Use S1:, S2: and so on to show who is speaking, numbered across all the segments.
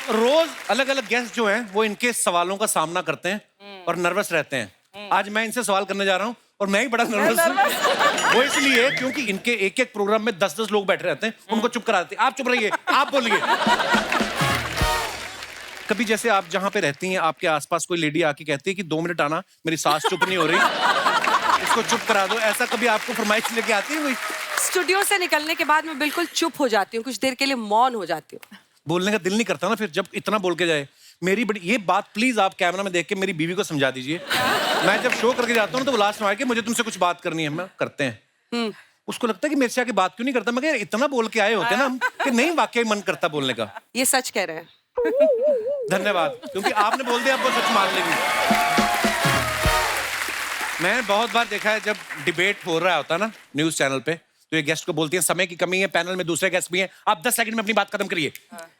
S1: रोज अलग अलग गेस्ट जो हैं वो इनके सवालों का सामना करते हैं और नर्वस रहते हैं। आज मैं इनसे सवाल करने जा रहा हूँ और मैं ही बड़ा नर्वस हूँ। वो इसलिए क्योंकि इनके एक एक प्रोग्राम में 10-10 लोग बैठे रहते हैं, उनको चुप करा देते हैं। आप चुप रहिए, आप बोलिए। कभी जैसे आप जहाँ पे रहती हैं आपके आसपास कोई लेडी आके कहती है कि 2 मिनट आना, मेरी सास चुप नहीं हो रही, इसको चुप करा दो। ऐसा कभी आपको फरमाइश लेके आती है कोई?
S2: स्टूडियो से निकलने के बाद मैं बिल्कुल चुप हो जाती हूँ, कुछ देर के लिए मौन हो जाती हूँ।
S1: बोलने का दिल नहीं करता ना फिर जब इतना बोल के जाए। मेरी बड़ी ये बात प्लीज आप कैमरा में देख के मेरी बीवी को समझा दीजिए। मैं जब शो करके जाता हूँ तो वो लास्ट में आके मुझे तुमसे कुछ बात करनी है, मैं करते हैं। उसको लगता है कि मेरे से आके बात क्यों नहीं करता। मगर इतना बोल के आए होते हैं ना हम कि नहीं वाकई मन करता बोलने का।
S2: ये सच कह रहे हैं।
S1: धन्यवाद, क्योंकि आपने बोल दिया अब वो सच मान लेगी। मैंने बहुत बार देखा है जब डिबेट हो रहा होता ना न्यूज चैनल पे, तो ये गेस्ट को बोलती है समय की कमी है, पैनल में दूसरे गेस्ट भी हैं, आप 10 सेकंड में अपनी बात खत्म करिए।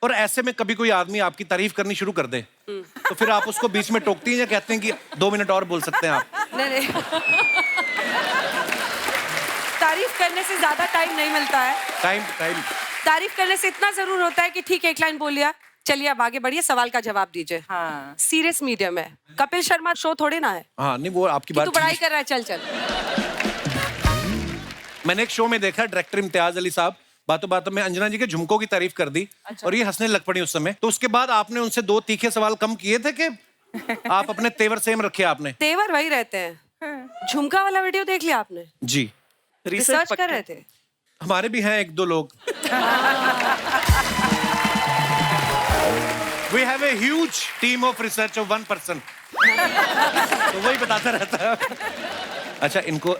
S1: और ऐसे में कभी कोई आदमी आपकी तारीफ करनी शुरू कर दे तो फिर आप उसको बीच में टोकती हैं या कहते हैं कि 2 मिनट और बोल सकते हैं आप?
S2: नहीं तारीफ करने से ज्यादा टाइम नहीं मिलता है।
S1: टाइम
S2: तारीफ करने से इतना जरूर होता है कि ठीक है एक लाइन बोलिए, चलिए अब आगे बढ़िए, सवाल का जवाब दीजिए। हाँ। सीरियस मीडियम है, कपिल शर्मा शो थोड़े ना है।
S1: हाँ नहीं वो आपकी बात।
S2: तू पढ़ाई कर रहा है, चल चल।
S1: मैंने एक शो में देखा डायरेक्टर इम्तियाज अली साहब बातों बातों में अंजना जी के झुमकों की तारीफ कर दी। अच्छा। और ये हंसने लग पड़ी उस समय। तो उसके बाद आपने उनसे 2 तीखे सवाल कम किए थे कि आप अपने तेवर सेम रखे? आपने
S2: तेवर वही रहते हैं। झुमका वाला वीडियो देख लिया आपने?
S1: जी
S2: रिसर्च कर रहे थे।
S1: हमारे भी हैं 1-2 लोग। We have a huge team of research of 1 person. तो वही बताता रहता है। अच्छा, इनको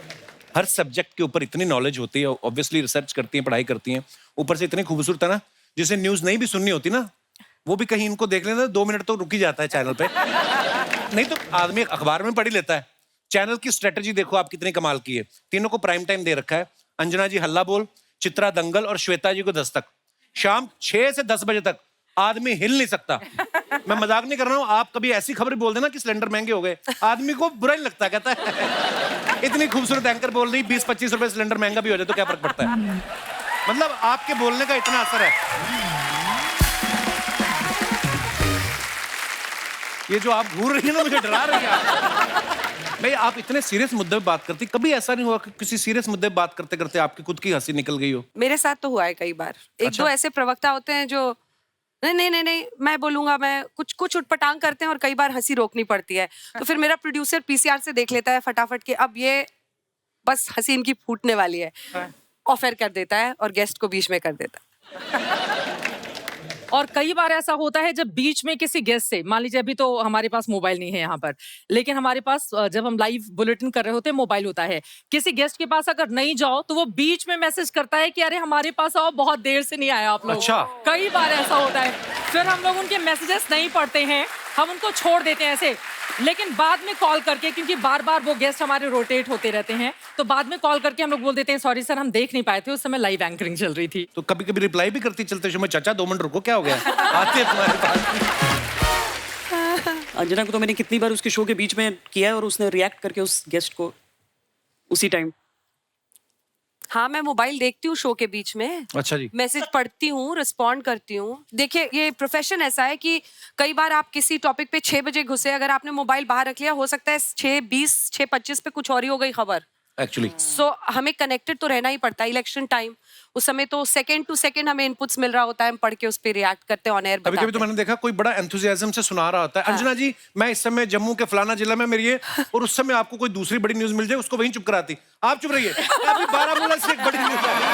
S1: हर सब्जेक्ट के ऊपर इतनी नॉलेज होती है, ऑब्वियसली रिसर्च करती हैं, पढ़ाई करती हैं, ऊपर से इतनी खूबसूरत है ना, जिसे न्यूज नहीं भी सुननी होती ना, वो भी कहीं इनको देख लेना 2 मिनट तो रुक ही जाता है चैनल पे। नहीं तो आदमी अखबार में पढ़ ही लेता है। चैनल की स्ट्रेटेजी देखो आप कितनी कमाल की है। तीनों को प्राइम टाइम दे रखा है। अंजना जी हल्ला बोल, चित्रा दंगल और श्वेता जी को दस्तक। शाम 6 से 10 बजे तक आदमी हिल नहीं सकता। मैं मजाक नहीं कर रहा हूँ। आप कभी ऐसी खबर बोल देना कि सिलेंडर महंगे हो गए, आदमी को बुरा नहीं लगता, कहता है इतनी खूबसूरत एंकर बोल रही 20-25 रुपए सिलेंडर महंगा भी हो जाए तो क्या फर्क पड़ता है। मतलब आपके बोलने का इतना असर है। ये जो आप घूर रही है ना, मुझे डरा रही है। भाई आप इतने सीरियस मुद्दे पे बात करती, कभी ऐसा नहीं हुआ कि किसी सीरियस मुद्दे पे बात करते करते आपकी खुद की हंसी निकल गई हो?
S2: मेरे साथ तो हुआ है कई बार। एक
S1: अच्छा?
S2: 2 ऐसे प्रवक्ता होते हैं जो नहीं मैं बोलूंगा, मैं कुछ उठपटांग करते हैं और कई बार हंसी रोकनी पड़ती है। तो फिर मेरा प्रोड्यूसर पीसीआर से देख लेता है फटाफट के अब ये बस हंसी इनकी फूटने वाली है, ऑफर कर देता है और गेस्ट को बीच में कर देता है।
S3: और कई बार ऐसा होता है जब बीच में किसी गेस्ट से, मान लीजिए अभी तो हमारे पास मोबाइल नहीं है यहाँ पर, लेकिन हमारे पास जब हम लाइव बुलेटिन कर रहे होते हैं मोबाइल होता है, किसी गेस्ट के पास अगर नहीं जाओ तो वो बीच में मैसेज करता है कि अरे हमारे पास आओ, बहुत देर से नहीं आया आप लोग।
S1: अच्छा।
S3: कई बार ऐसा होता है। फिर हम लोग उनके मैसेजेस नहीं पढ़ते हैं, हम उनको छोड़ देते हैं ऐसे, लेकिन बाद में कॉल करके, क्योंकि बार बार वो गेस्ट हमारे रोटेट होते रहते हैं, तो बाद में कॉल करके हम लोग बोल देते हैं सॉरी सर हम देख नहीं पाए थे, उस समय लाइव एंकरिंग चल रही थी।
S1: तो कभी कभी रिप्लाई भी करती चलते शो में, चाचा 2 मिनट रुको, क्या हो गया? आते हैं तुम्हारे पास।
S4: अंजना को तो मैंने कितनी बार उसके शो के बीच में किया है और उसने रिएक्ट करके उस गेस्ट को उसी टाइम।
S2: हाँ, मैं मोबाइल देखती हूँ शो के बीच में।
S1: अच्छा जी।
S2: मैसेज पढ़ती हूँ, रिस्पॉन्ड करती हूँ। देखिए ये प्रोफेशन ऐसा है कि कई बार आप किसी टॉपिक पे 6 बजे घुसे, अगर आपने मोबाइल बाहर रख लिया, हो सकता है 6:20 6:25 पे कुछ और ही हो गई खबर।
S1: एक्चुअली
S2: सो हमें कनेक्टेड तो रहना ही पड़ता है। इलेक्शन टाइम, उस समय तो सेकंड टू सेकंड हमें इनपुट्स मिल रहा होता है, हम पढ़ के उस पर रिएक्ट करते हैं, ऑन एयर
S1: कभी कभी तो मैंने देखा कोई बड़ा एंथुसियाज्म से सुना रहा होता है, अंजना जी मैं इस समय जम्मू के फलाना जिला में मेरी है, और उस समय आपको कोई दूसरी बड़ी न्यूज मिल जाए, उसको वहीं चुप कराती। आप चुप रहिए, अभी बारामूला से एक बड़ी न्यूज आ रही।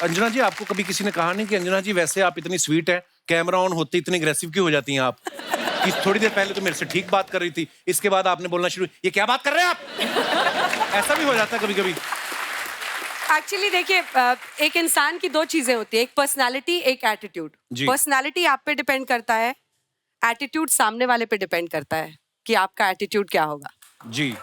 S1: अंजना जी आपको कभी किसी ने कहा नहीं कि अंजना जी वैसे आप इतनी स्वीट है, कैमरा ऑन होते इतनी अग्रेसिव क्यों हो जाती हैं आप? कि थोड़ी देर पहले तो मेरे से ठीक बात कर रही थी, इसके बाद आपने बोलना शुरू, ये क्या बात कर रहे हैं आप? ऐसा भी हो जाता है कभी कभी।
S2: एक्चुअली देखिए, एक इंसान की 2 चीजें होती है, एक पर्सनालिटी, एक एटीट्यूड। पर्सनालिटी आप पे डिपेंड करता है, एटीट्यूड सामने वाले पे डिपेंड करता है कि आपका एटीट्यूड क्या होगा।
S1: जी।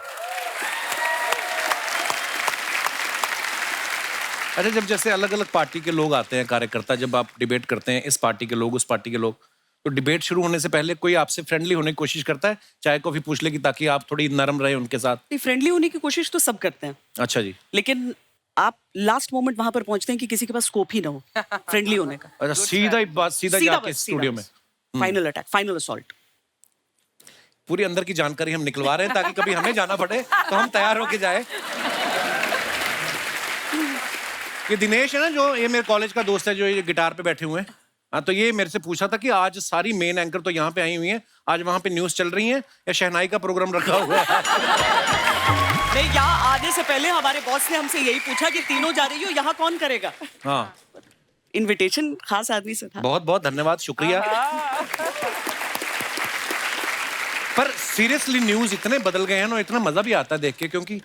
S1: अच्छा, जब जैसे अलग अलग पार्टी के लोग आते हैं, कार्यकर्ता, जब आप डिबेट करते हैं, इस पार्टी के लोग, उस पार्टी के लोग, तो डिबेट शुरू होने से पहले कोई आपसे फ्रेंडली होने की कोशिश करता है, चाय कॉफी पूछ ले कि ताकि आप थोड़ी नरम रहे उनके साथ?
S4: फ्रेंडली होने की कोशिश तो सब करते हैं।
S1: अच्छा जी।
S4: लेकिन आप लास्ट मोमेंट वहां पर पहुंचते हैं कि किसी के पास स्कोप ही ना हो फ्रेंडली होने का।
S1: अच्छा, सीधा ही बात, सीधा जाके स्टूडियो में
S4: फाइनल अटैक, फाइनल असॉल्ट।
S1: पूरी अंदर की जानकारी हम निकलवा रहे हैं ताकि कभी हमें जाना पड़े तो हम तैयार होके जाए। ये दिनेश है ना, जो ये मेरे कॉलेज का दोस्त है, जो ये गिटार पे बैठे हुए हैं। हाँ, तो ये मेरे से पूछा था कि आज सारी मेन एंकर तो यहाँ पे आई हुई हैं, आज वहाँ पे न्यूज चल रही है या शहनाई का प्रोग्राम रखा हुआ है?
S4: नहीं, यहाँ आने से पहले हमारे बॉस ने हमसे यही पूछा कि तीनों जा रही हो, यहाँ कौन करेगा?
S1: हाँ,
S4: इनविटेशन खास आदमी से था।
S1: बहुत बहुत धन्यवाद, शुक्रिया। पर सीरियसली न्यूज इतने बदल गए हैं ना, इतना मजा भी आता है देख के, क्योंकि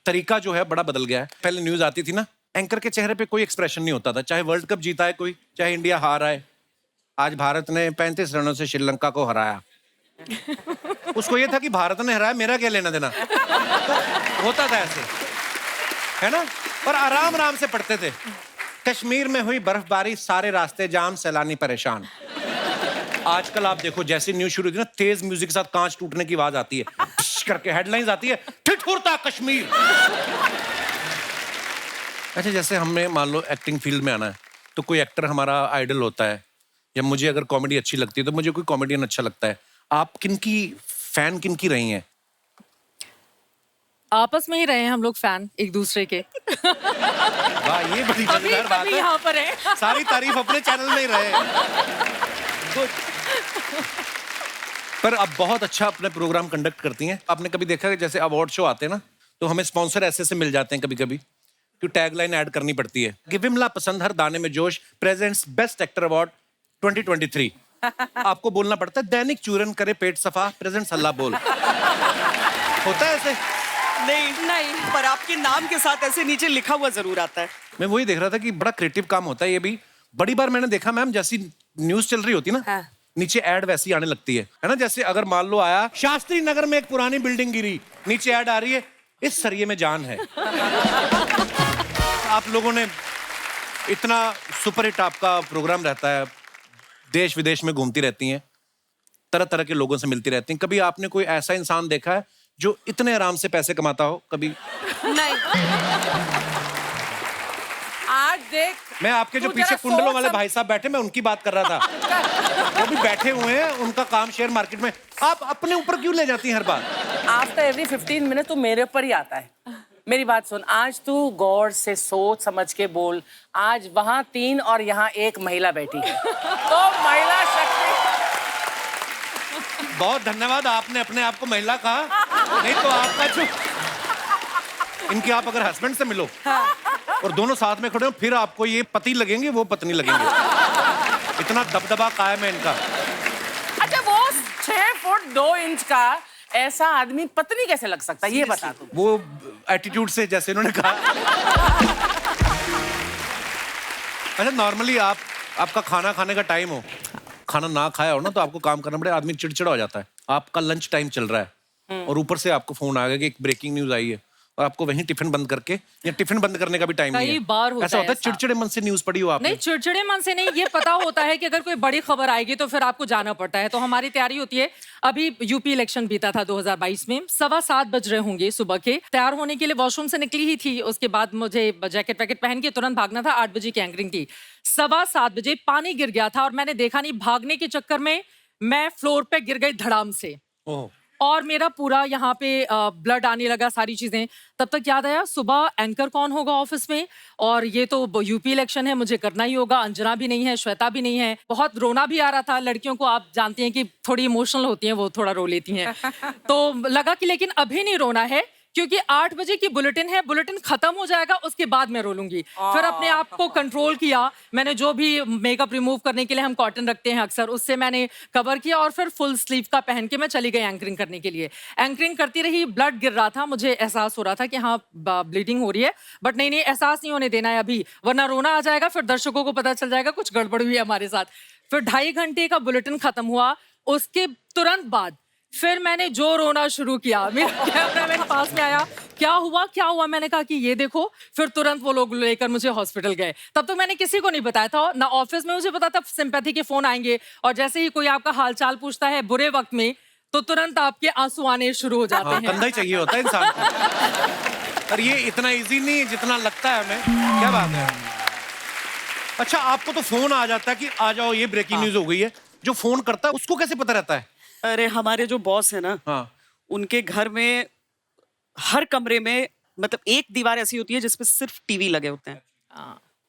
S1: तरीका जो है बड़ा बदल गया है। पहले न्यूज आती थी ना, एंकर के चेहरे पे कोई एक्सप्रेशन नहीं होता था, चाहे वर्ल्ड कप जीता है कोई, चाहे इंडिया हारा है। आज भारत ने 35 रनों से श्रीलंका को हराया। उसको ये था कि भारत ने हराया, मेरा क्या लेना देना। तो होता था ऐसे, है ना। और आराम आराम से पढ़ते थे। कश्मीर में हुई बर्फबारी, सारे रास्ते जाम, सैलानी परेशान। आजकल आप देखो, जैसे न्यूज शुरू होती है ना, तेज म्यूजिक के साथ कांच टूटने की आवाज आती है, करके हेडलाइंस आती है, ठिठुरता कश्मीर। अच्छा, जैसे हमें मान लो एक्टिंग फील्ड में आना है, तो कोई एक्टर हमारा आइडल होता है, या मुझे अगर कॉमेडी अच्छी लगती है तो मुझे कोई कॉमेडियन अच्छा लगता है। आप किनकी फैन, किनकी रही हैं?
S3: आपस में ही रहे हैं हम लोग फैन एक दूसरे के।
S1: वाह, ये बड़ी
S3: अभी
S1: मजेदार बात
S3: अभी
S1: है।
S3: यहाँ पर है।
S1: सारी तारीफ अपने चैनल में ही रहे। पर आप बहुत अच्छा अपने प्रोग्राम कंडक्ट करती हैं। आपने कभी देखा कि जैसे अवार्ड शो आते हैं ना, तो हमें स्पॉन्सर ऐसे से मिल जाते हैं कभी कभी, कि टैगलाइन ऐड करनी पड़ती है कि विमला पसंद हर दाने में जोश प्रेजेंट्स बेस्ट एक्टर अवार्ड 2023। आपको बोलना पड़ता है दैनिक चूरन करे पेट सफा प्रेजेंट्स अल्लाह बोल। होता है ऐसे?
S4: नहीं, पर आपके नाम के साथ ऐसे नीचे लिखा हुआ जरूर आता है।
S1: मैं वही देख रहा था कि बड़ा क्रिएटिव काम होता है ये भी। बड़ी बार मैंने देखा मैम, जैसी न्यूज चल रही होती ना,
S2: हाँ।
S1: नीचे ऐड वैसी आने लगती है ना। जैसे अगर मान लो आया शास्त्री नगर में एक पुरानी बिल्डिंग गिरी, नीचे ऐड आ रही है इस सरिये में जान है। आप लोगों ने इतना सुपरहिट आपका प्रोग्राम रहता है, देश विदेश में घूमती रहती हैं, तरह तरह के लोगों से मिलती रहती हैं। कभी आपने कोई ऐसा इंसान देखा है जो इतने आराम से पैसे कमाता हो? कभी
S2: नहीं। आज देख,
S1: मैं आपके जो
S2: तू
S1: पीछे
S2: जरा
S1: कुंडलों
S2: सोच
S1: वाले
S2: सब-
S1: भाई साहब बैठे, मैं उनकी बात कर रहा था। वो भी बैठे हुए हैं, उनका काम शेयर मार्केट में। आप अपने ऊपर क्यों ले जाती हैं हर बार?
S5: आफ्टर एवरी 15 मिनट तो मेरे ऊपर ही आता है। मेरी बात सुन, आज तू गौर से सोच समझ के बोल। आज वहाँ 3 और यहाँ 1 महिला बैठी है, तो महिला शक्ति।
S1: बहुत धन्यवाद, आपने अपने आप को महिला कहा। नहीं तो आपका जो इनके, आप अगर हस्बैंड से मिलो और दोनों साथ में खड़े हो, फिर आपको ये पति लगेंगे, वो पत्नी लगेंगे। इतना दबदबा कायम है इनका।
S5: अच्छा, वो 6 फुट 2 इंच का ऐसा आदमी पत्नी कैसे लग सकता है, ये बता तू।
S1: वो एटीट्यूड से, जैसे इन्होंने कहा। अच्छा, नॉर्मली आपका खाना खाने का टाइम हो, खाना ना खाया हो ना, तो आपको काम करना पड़े, आदमी चिड़चिड़ा हो जाता है। आपका लंच टाइम चल रहा है और ऊपर से आपको फोन आ गया कि एक ब्रेकिंग न्यूज आई है, और आपको वहीं टिफिन बंद करके, या टिफिन बंद करने का भी टाइम नहीं है।
S3: कई बार होता
S1: ऐसा
S3: है
S1: होता है,
S3: ऐसा।
S1: चिड़चिड़े मन से न्यूज पढ़ी हो आपने?
S3: नहीं, चिड़चिड़े मन से नहीं, ये पता होता है कि अगर कोई बड़ी खबर आएगी तो फिर आपको जाना पड़ता है। तो हमारी तैयारी होती है। अभी यूपी इलेक्शन बीता था 2022 में, 7:15 बज रहे होंगे सुबह के। तैयार होने के लिए वॉशरूम से निकली ही थी, उसके बाद मुझे जैकेट वैकेट पहन के तुरंत भागना था। 8 बजे की एंकरिंग थी। 7:15 बजे पानी गिर गया था और मैंने देखा नहीं, भागने के चक्कर में मैं फ्लोर पे गिर गई धड़ाम से,
S1: ओह,
S3: और मेरा पूरा यहाँ पे ब्लड आने लगा, सारी चीजें। तब तक याद आया सुबह एंकर कौन होगा ऑफिस में, और ये तो यूपी इलेक्शन है, मुझे करना ही होगा। अंजना भी नहीं है, श्वेता भी नहीं है। बहुत रोना भी आ रहा था। लड़कियों को आप जानती हैं कि थोड़ी इमोशनल होती हैं, वो थोड़ा रो लेती हैं। तो लगा कि लेकिन अभी नहीं रोना है, क्योंकि 8 बजे की बुलेटिन है, बुलेटिन खत्म हो जाएगा, उसके बाद मैं रो लूंगी। फिर अपने आप को कंट्रोल किया। मैंने जो भी मेकअप रिमूव करने के लिए हम कॉटन रखते हैं अक्सर, उससे मैंने कवर किया, और फिर फुल स्लीव का पहन के मैं चली गई एंकरिंग करने के लिए। एंकरिंग करती रही, ब्लड गिर रहा था, मुझे एहसास हो रहा था कि हाँ ब्लीडिंग हो रही है, बट नहीं, एहसास नहीं होने देना है अभी, वरना रोना आ जाएगा, फिर दर्शकों को पता चल जाएगा कुछ गड़बड़ हुई है हमारे साथ। फिर 2.5 घंटे का बुलेटिन खत्म हुआ, उसके तुरंत बाद फिर मैंने जो रोना शुरू किया। मेरा कैमरामैन पास में आया, क्या हुआ, मैंने कहा कि ये देखो। फिर तुरंत वो लोग लेकर मुझे हॉस्पिटल गए। तब तो मैंने किसी को नहीं बताया था, ना ऑफिस में मुझे पता था सिंपैथी के फोन आएंगे, और जैसे ही कोई आपका हालचाल पूछता है बुरे वक्त में, तो तुरंत आपके आंसू आने शुरू हो जाते
S1: हाँ,
S3: हैं।
S1: कंधा ही चाहिए होता है इंसान को। और ये इतना इजी नहीं है जितना लगता है हमें। क्या बात है। अच्छा, आपको तो फोन आ जाता है कि आ जाओ ये ब्रेकिंग न्यूज हो गई है, जो फोन करता है उसको कैसे पता रहता है?
S4: अरे हमारे जो बॉस है ना,
S1: हाँ,
S4: उनके घर में हर कमरे में मतलब एक दीवार ऐसी होती है जिसपे सिर्फ टीवी लगे होते हैं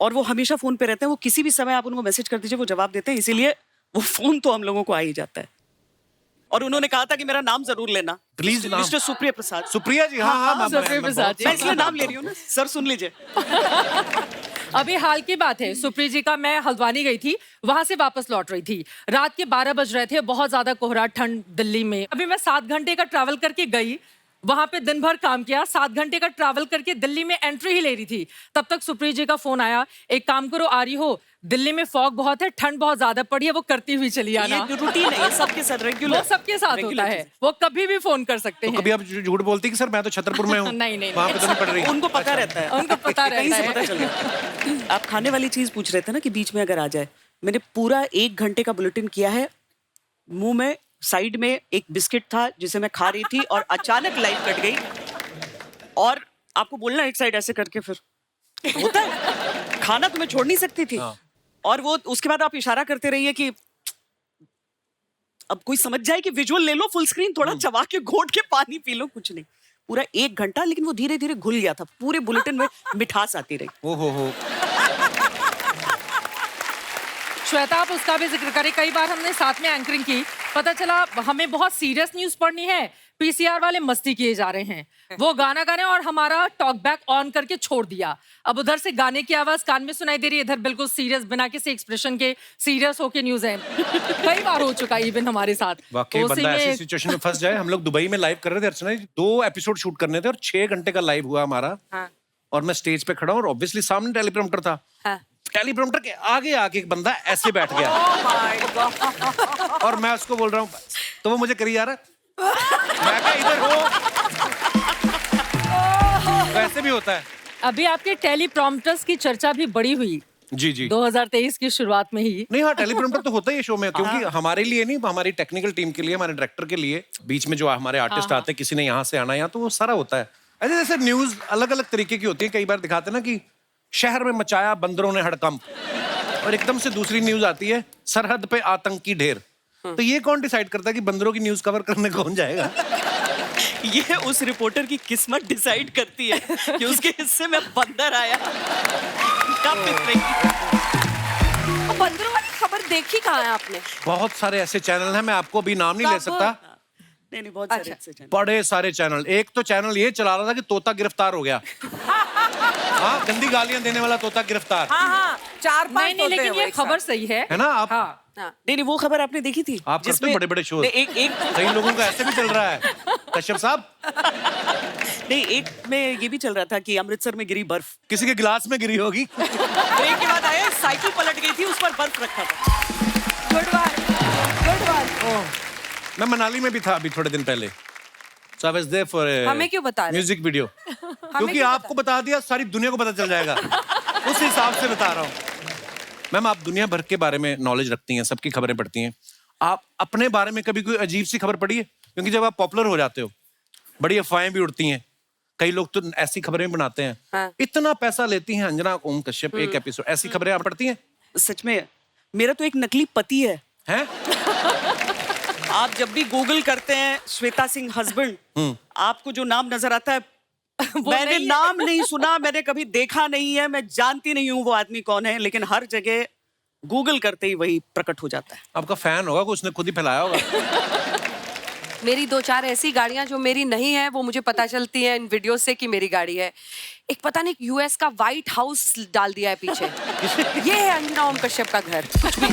S4: और वो हमेशा फोन पे रहते हैं। वो किसी भी समय आप उनको मैसेज कर दीजिए, वो जवाब देते हैं, इसीलिए वो फोन तो हम लोगों को आ ही जाता है। और उन्होंने कहा था कि मेरा नाम जरूर लेना,
S1: प्लीज नाम।
S4: मिस्टर सुप्रिया प्रसाद।
S1: सुप्रिया जी, हाँ हाँ,
S3: सुप्रिया प्रसाद जी।
S4: मैं इसलिए नाम ले रही हूँ ना सर, सुन लीजिए।
S3: अभी हाल की बात है, सुप्रिया जी का, मैं हल्द्वानी गई थी, वहां से वापस लौट रही थी, रात के 12 बज रहे थे, बहुत ज्यादा कोहरा, ठंड दिल्ली में। अभी मैं 7 घंटे का ट्रैवल करके गई, वहां पे दिन भर काम किया, 7 घंटे का ट्रैवल करके दिल्ली में एंट्री ही ले रही थी, तब तक सुप्रिया जी का फोन आया, एक काम करो, आ रही हो, दिल्ली में फॉग बहुत है, ठंड बहुत ज्यादा पड़ी है, वो करती हुई चली आना।
S4: ये रूटीन है, ये सबके साथ रेगुलर,
S3: वो सबके साथ होता है, वो कभी भी फोन कर सकते हैं।
S1: कभी आप झूठ बोलती कि सर मैं तो छतरपुर में हूँ?
S3: नहीं,
S1: वहाँ पे तो नहीं पड़ रही।
S4: उनको पता रहता है,
S3: उनको पता
S4: कहीं
S3: रहता
S4: से पता
S3: है।
S4: चल गया। आप खाने वाली चीज पूछ रहे थे ना कि बीच में अगर आ जाए, मैंने पूरा 1 घंटे का बुलेटिन किया है, मुंह में साइड में एक बिस्किट था जिसे मैं खा रही थी और अचानक लाइट कट गई और आपको बोलना एक साइड ऐसे करके, फिर होता है, खाना तो मैं छोड़ नहीं सकती थी। और वो उसके बाद आप इशारा करते रहिए कि अब कोई समझ जाए कि विजुअल ले लो फुल स्क्रीन, थोड़ा चबा के घोट के पानी पी लो, कुछ नहीं। पूरा 1 घंटा, लेकिन वो धीरे धीरे घुल गया था, पूरे बुलेटिन में मिठास आती रही।
S1: ओ हो।
S3: श्वेता, आप उसका भी जिक्र करें, कई बार हमने साथ में एंकरिंग की, पता चला हमें बहुत सीरियस न्यूज पढ़नी है, पीसीआर वाले मस्ती किए जा रहे हैं, वो गाना गा रहे हैं और हमारा टॉक बैक ऑन करके छोड़ दिया। अब उधर से गाने की आवाज कान में सुनाई दे रही है, इधर बिल्कुल सीरियस, बिना किसी एक्सप्रेशन के सीरियस होके न्यूज है। कई बार हो चुका है इवन हमारे साथ।
S1: वाकई बंदा ऐसी सिचुएशन में फंस जाए। हम लोग दुबई में लाइव कर रहे थे अर्चना जी, 2 एपिसोड शूट करने थे और 6 घंटे का लाइव हुआ हमारा। और मैं स्टेज पे खड़ा हूँ और ऑब्वियसली सामने टेलीप्रॉम्प्टर था। टेलीप्रॉम्प्टर के आगे आके एक बंदा ऐसे बैठ गया। और मैं उसको बोल रहा हूँ, तो वो मुझे करी जा रहा है, मैं क्या इधर हो। वैसे भी होता है।
S3: अभी आपके टेलीप्रॉम्प्टर्स की चर्चा भी बड़ी हुई
S1: जी
S3: 2023 की शुरुआत में ही।
S1: नहीं, हाँ, टेलीप्रॉम्प्टर तो होता ही है शो में, क्योंकि हमारे लिए नहीं, हमारी टेक्निकल टीम के लिए, हमारे डायरेक्टर के लिए, बीच में जो हमारे आर्टिस्ट आते हैं, किसी ने यहाँ से आना, यहाँ तो वो सारा होता है। ऐसे जैसे न्यूज अलग अलग तरीके की होती है, कई बार दिखाते हैं ना कि शहर में मचाया बंदरों ने हड़कंप, और एकदम से दूसरी न्यूज आती है, सरहद पे आतंकी ढेर। तो ये कौन डिसाइड करता है कि बंदरों की न्यूज कवर करने कौन जाएगा?
S4: ये उस रिपोर्टर की किस्मत डिसाइड करती है कि उसके हिस्से में बंदर आया।
S2: बंदरों वाली खबर देखी कहाँ है आपने?
S1: बहुत सारे ऐसे चैनल हैं, मैं आपको अभी नाम नहीं ले सकता।
S4: नहीं, बहुत सारे ऐसे चैनल।
S1: बड़े सारे चैनल। एक तो चैनल ये चला रहा था कि तोता गिरफ्तार हो गया। हाँ, गंदी गालियां देने वाला तोता गिरफ्तार।
S5: हाँ, 4-5
S3: नहीं, लेकिन ये खबर सही है
S1: है ना? आप
S4: नहीं, वो खबर आपने देखी थी?
S1: आप करते हैं बड़े-बड़े शो।
S4: एक
S1: कई लोगों का ऐसे भी चल रहा है, कश्यप साहब।
S4: नहीं, एक में ये भी चल रहा था कि अमृतसर में गिरी बर्फ,
S1: किसी के गिलास में गिरी होगी।
S4: ब्रेक के बाद आया, साइकिल पलट गई थी, उस पर बर्फ रखा था।
S2: Good one.
S1: मैं मनाली में भी था अभी थोड़े दिन पहले। So I was there for a
S2: हमें क्यों बता रहे?
S1: Music video. क्योंकि
S2: क्यों
S1: आपको बता दिया, सारी दुनिया को पता चल जाएगा। उस हिसाब से बता रहा हूँ। मैम, आप दुनिया भर के बारे में नॉलेज रखती हैं, सबकी खबरें पढ़ती हैं। आप अपने बारे में कभी कोई अजीब सी खबर पढ़ी है? क्योंकि जब आप पॉपुलर हो जाते हो, बड़ी अफवाहें भी उड़ती हैं। कई लोग तो ऐसी खबरें बनाते हैं।
S2: हाँ।
S1: इतना पैसा लेती हैं अंजना ओम कश्यप एक एपिसोड, ऐसी खबरें आप पढ़ती हैं?
S4: सच में, मेरा तो एक नकली पति है।
S1: हैं?
S4: आप जब भी गूगल करते हैं श्वेता सिंह हस्बैंड, आपको जो नाम नजर आता है, मैंने नाम नहीं सुना, मैंने कभी देखा नहीं है, मैं जानती नहीं हूँ वो आदमी कौन है, लेकिन हर जगह गूगल करते ही वही प्रकट हो जाता है।
S1: आपका फैन होगा, उसने खुद ही फैलाया होगा।
S2: मेरी 2-4 ऐसी गाड़ियां जो मेरी नहीं है, वो मुझे पता चलती है इन वीडियो से कि मेरी गाड़ी है। एक पता नहीं यूएस का व्हाइट हाउस डाल दिया है पीछे। ये है अंजना ओम कश्यप का घर। कुछ भी।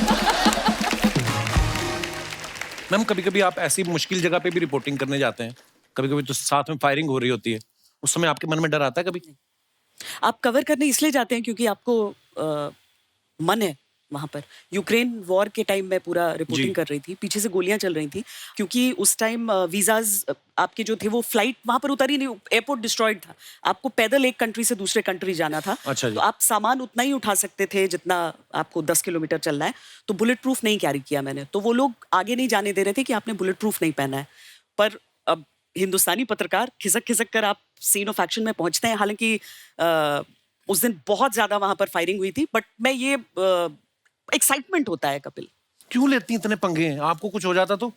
S1: मैम, कभी कभी आप ऐसी मुश्किल जगह पे भी रिपोर्टिंग करने जाते हैं, कभी कभी तो साथ में फायरिंग हो रही होती है, उस समय आपके मन में डर आता है कभी?
S4: आप कवर करने इसलिए जाते हैं क्योंकि आपको मन है वहां पर। यूक्रेन वॉर के टाइम मैं पूरा रिपोर्टिंग कर रही थी, पीछे से गोलियां चल रही थी, क्योंकि उस टाइम वीजाज आपके जो थे वो फ्लाइट वहां पर उतारी नहीं, एयरपोर्ट डिस्ट्रॉयड था, आपको पैदल एक कंट्री से दूसरे कंट्री जाना था।
S1: अच्छा जी।
S4: तो आप सामान उतना ही उठा सकते थे जितना आपको 10 किलोमीटर चलना है, तो बुलेट प्रूफ नहीं कैरी किया मैंने। तो वो लोग आगे नहीं जाने दे रहे थे कि आपने बुलेट प्रूफ नहीं पहना है, पर अब हिंदुस्तानी पत्रकार खिसक खिसक कर आप सीन ऑफ एक्शन में पहुंचते हैं। हालांकि उस दिन बहुत ज्यादा वहां पर फायरिंग हुई थी, बट मैं ये एक्साइटमेंट होता है कपिल।
S1: क्यों लेती इतने पंगे हैं? आपको कुछ हो जाता तो?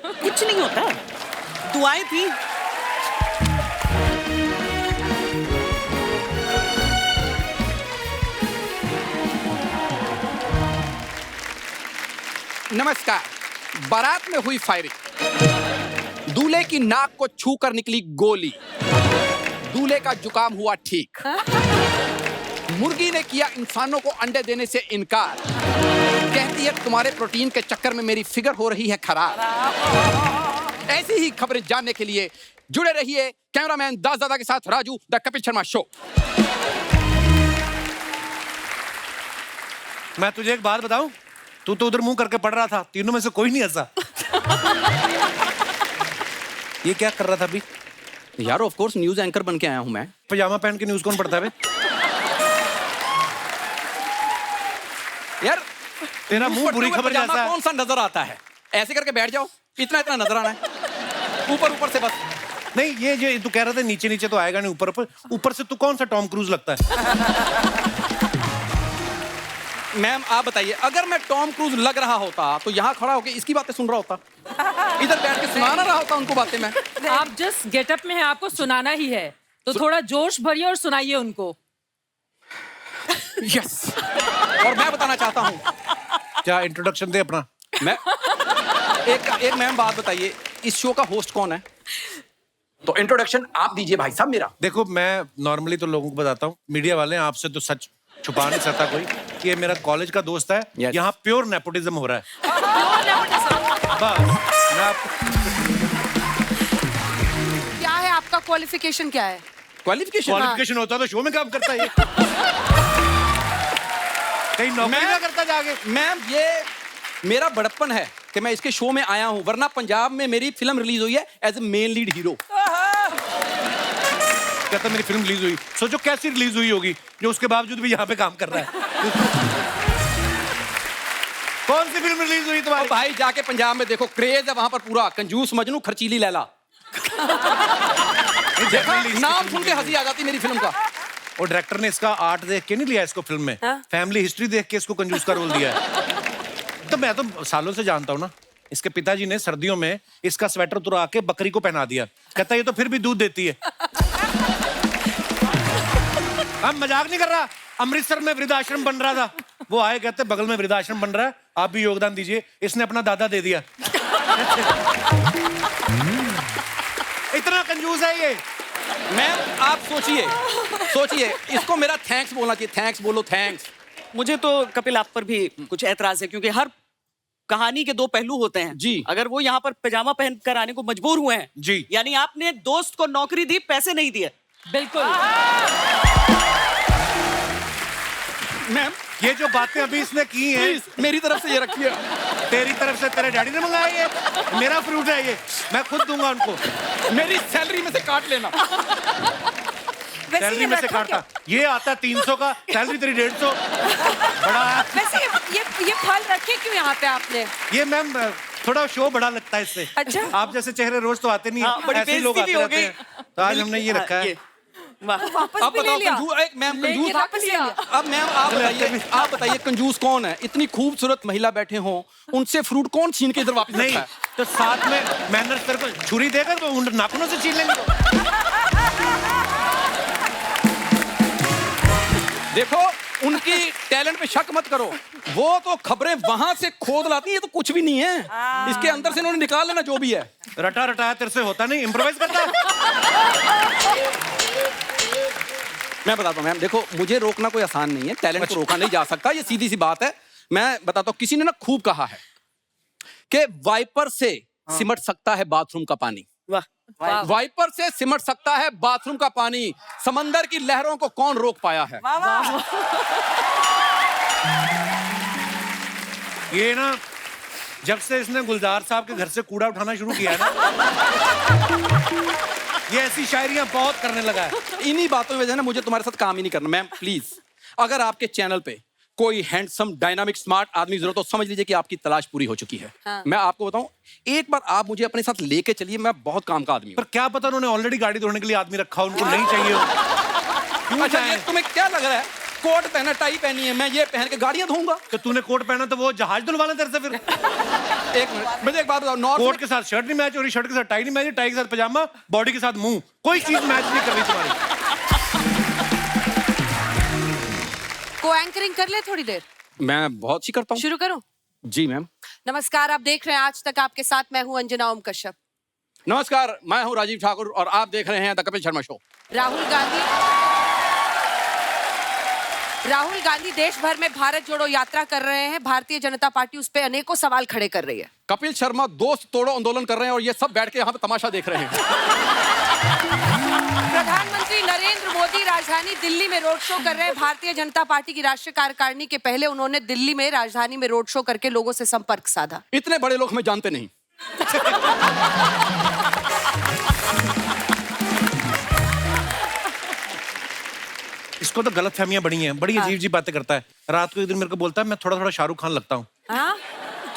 S4: कुछ नहीं होता, दुआएं थी।
S6: नमस्कार। बारात में हुई फायरिंग, दूल्हे की नाक को छूकर निकली गोली, दूल्हे का जुकाम हुआ ठीक, मुर्गी ने किया इंसानों को अंडे देने से इनकार, कहती है तुम्हारे प्रोटीन के चक्कर में मेरी फिगर हो रही है खराब। ऐसी ही खबरें जानने के लिए जुड़े रहिए कैमरामैन दादा के साथ राजू द कपिल शर्मा शो।
S1: मैं तुझे एक बात बताऊं, तू तो उधर मुंह करके पढ़ रहा था, तीनों में से कोई नहीं हंसा। ये क्या कर रहा था अभी?
S6: यार ऑफ कोर्स न्यूज एंकर बन के आया हूं मैं।
S1: पजामा पहन के न्यूज कौन पढ़ता है?
S6: यार
S1: तेरा मुंह बुरी खबर
S6: पजामा
S1: जैसा है।
S6: कौन सा नजर आता है? ऐसे करके बैठ जाओ, इतना इतना नजर आना है, ऊपर ऊपर से बस।
S1: नहीं, ये जो तू कह रहा था नीचे नीचे तो आएगा नहीं, ऊपर ऊपर ऊपर से तू कौन सा टॉम क्रूज लगता है?
S6: मैम आप बताइए, अगर मैं टॉम क्रूज लग रहा होता तो यहाँ खड़ा होकर इसकी बातें सुन रहा होता, इधर बैठ के सुना ना रहा होता उनको बातें मैं।
S3: आप जिस गेटअप में हैं आपको सुनाना ही है, तो थोड़ा जोश भरिए और सुनाइए उनको।
S6: यस। और मैं बताना चाहता हूँ,
S1: क्या इंट्रोडक्शन दे अपना।
S6: मैं एक मैम बात बताइए, इस शो का होस्ट कौन है? तो इंट्रोडक्शन आप दीजिए भाई साहब मेरा।
S1: देखो, मैं नॉर्मली तो लोगों को बताता हूँ, मीडिया वाले हैं, आपसे तो सच छुपा नहीं सकता कोई कि ये मेरा कॉलेज का दोस्त है।
S6: Yes.
S1: यहाँ प्योर नेपोटिज्म हो रहा है। बस मैं
S2: क्या है आपका क्वालिफिकेशन, क्या है?
S6: क्वालिफिकेशन
S1: होता तो शो में काम करता है ये। कहीं नौकरी ना करता जाके।
S6: मैम ये मेरा बड़प्पन है कि मैं इसके शो में आया हूँ, वरना पंजाब में मेरी फिल्म रिलीज हुई है as a main lead hero.
S1: कहता मेरी फिल्म रिलीज हुई, सोचो कैसी रिलीज हुई होगी जो उसके बावजूद भी यहाँ पे काम कर रहा है। कौन सी फिल्म रिलीज हुई तुम्हारी?
S6: भाई जाके पंजाब में देखो, क्रेज है वहां पर पूरा, कंजूस मजनू खर्चीली लैला। नाम सुन के हंसी आ जाती मेरी फिल्म का।
S1: और डायरेक्टर ने इसका आर्ट देख के नहीं लिया इसको फिल्म में, फैमिली हिस्ट्री देख के इसको कंजूस का रोल दिया है। तो मैं तो सालों से जानता हूँ ना, इसके पिताजी ने सर्दियों में इसका स्वेटर तुरा के बकरी को पहना दिया, कहता ये तो फिर भी दूध देती है। हम मजाक नहीं कर रहा, अमृतसर में वृद्धाश्रम बन रहा था, वो आए कहते बगल में वृद्धाश्रम बन रहा है, आप भी योगदान दीजिए, इसने अपना दादा दे दिया। इतना कंजूस है ये।
S6: मैम आप सोचिए इसको मेरा थैंक्स बोलना चाहिए, थैंक्स बोलो, थैंक्स।
S4: मुझे तो कपिल आप पर भी कुछ ऐतराज है, क्योंकि हर कहानी के दो पहलू होते हैं
S6: जी।
S4: अगर वो यहाँ पर पैजामा पहन कर आने को मजबूर हुए हैं
S1: जी,
S4: यानी आपने दोस्त को नौकरी दी, पैसे नहीं दिए।
S3: बिल्कुल।
S6: मैम
S1: ये जो बातें अभी इसने की हैं,
S6: मेरी तरफ से ये रखिए।
S1: तेरी तरफ से तेरे डैडी ने मंगाया, ये मेरा फ्रूट है, ये मैं खुद दूंगा उनको,
S6: मेरी सैलरी में से काट लेना।
S1: सैलरी में से काटता। ये आता 300 का, सैलरी तेरी 150। बड़ा
S2: वैसे ये फल रखे क्यों यहाँ पे आपने?
S1: ये मैम थोड़ा शो बड़ा लगता है इससे।
S2: अच्छा।
S1: आप जैसे चेहरे रोज तो आते नहीं
S4: हाँ, बड़ी
S1: है, ऐसे ही लोग
S4: बेइज्जती
S1: आते
S4: भी हो
S1: रहते हैं, तो आज हमने ये रखा है।
S4: वाह।
S2: वापस
S6: अब
S2: भी ले
S6: बताओ
S2: लिया।
S6: कंजूस, एक मैम कंजूस
S2: वापस ले लिया।
S6: अब मैम आप बताइए कंजूस कौन है? इतनी खूबसूरत महिला बैठे हो, उनसे फ्रूट कौन छीन के इधर वापस
S1: नहीं
S6: रखा है?
S1: तो साथ में मैनर्स तेरे को छुरी देकर तो उन नाखूनों से छीन लेंगे।
S6: देखो उनकी टैलेंट पे शक मत करो, वो तो खबरें वहां से खोद लाती है, ये तो कुछ भी नहीं है, इसके अंदर से इन्होंने निकाल लेना जो भी है।
S1: रटा रटाया तेरे से होता नहीं, इम्प्रोवाइज करता।
S6: मैं बताता हूँ मैम, देखो मुझे रोकना कोई आसान नहीं है, टैलेंट को रोका नहीं जा सकता, ये सीधी सी बात है। मैं बताता हूँ, किसी ने ना खूब कहा है कि वाइपर से सिमट सकता है बाथरूम का पानी,
S4: वाह।
S6: वाइपर से सिमट सकता है बाथरूम का पानी, समंदर की लहरों को कौन रोक पाया है?
S1: ये ना जब से इसने गुलजार साहब के घर से कूड़ा उठाना शुरू किया है ना, ये ऐसी शायरियां बहुत करने लगा है।
S6: इन्हीं बातों की वजह से ना मुझे तुम्हारे साथ काम ही नहीं करना। मैम प्लीज, अगर आपके चैनल पे कोई हैंडसम डायनामिक स्मार्ट आदमी जरूरत हो, समझ लीजिए कि आपकी तलाश पूरी हो चुकी है।
S2: हाँ।
S6: मैं आपको बताऊं, एक बार आप मुझे अपने साथ लेके चलिए, मैं बहुत काम का आदमी हूं।
S1: पर क्या पता उन्होंने ऑलरेडी गाड़ी धोने के लिए आदमी रखा, उनको नहीं चाहिए हो। क्यों
S6: अच्छा,
S1: जाएं?
S6: ये तुम्हें क्या लग रहा है? कोट पहना, टाई पहनी है, मैं ये पहन के गाड़ियां धोऊंगा?
S1: तो तूने कोट पहना तो वो जहाज धुलवाना तेरे से फिर।
S6: एक मिनट, मुझे एक बात बताओ, नॉर्थ
S1: कोट के साथ शर्ट नहीं मैच हो रही, शर्ट के साथ टाई नहीं मैच, टाई के साथ पजामा, बॉडी के साथ मुंह, कोई चीज मैच नहीं कर रही तुम्हारी।
S2: को एंकरिंग कर ले थोड़ी देर,
S6: मैं बहुत सी करता हूँ।
S2: शुरू करूं?
S6: जी मैम।
S2: नमस्कार, आप देख रहे हैं आज तक, आपके साथ मैं हूं अंजना ओम कश्यप।
S6: नमस्कार, मैं हूँ राजीव ठाकुर और आप देख रहे हैं द कपिल शर्मा शो।
S2: राहुल गांधी देश भर में भारत जोड़ो यात्रा कर रहे हैं। भारतीय जनता पार्टी उस पे अनेकों सवाल खड़े कर रही है।
S6: कपिल शर्मा दोस्त तोड़ो आंदोलन कर रहे हैं और ये सब बैठ के यहाँ पे तमाशा देख रहे हैं।
S2: प्रधानमंत्री नरेंद्र मोदी राजधानी दिल्ली में रोड शो कर रहे हैं। भारतीय जनता पार्टी की राष्ट्रीय कार्यकारिणी के पहले उन्होंने दिल्ली में राजधानी में रोड शो करके लोगों से संपर्क साधा।
S6: इतने बड़े लोग हमें जानते नहीं।
S1: इसको तो गलत फहमियां बड़ी हैं, बड़ी अजीब अजीब बातें करता है। रात को एक दिन मेरे को बोलता है मैं थोड़ा थोड़ा शाहरुख खान लगता हूँ।
S2: हाँ?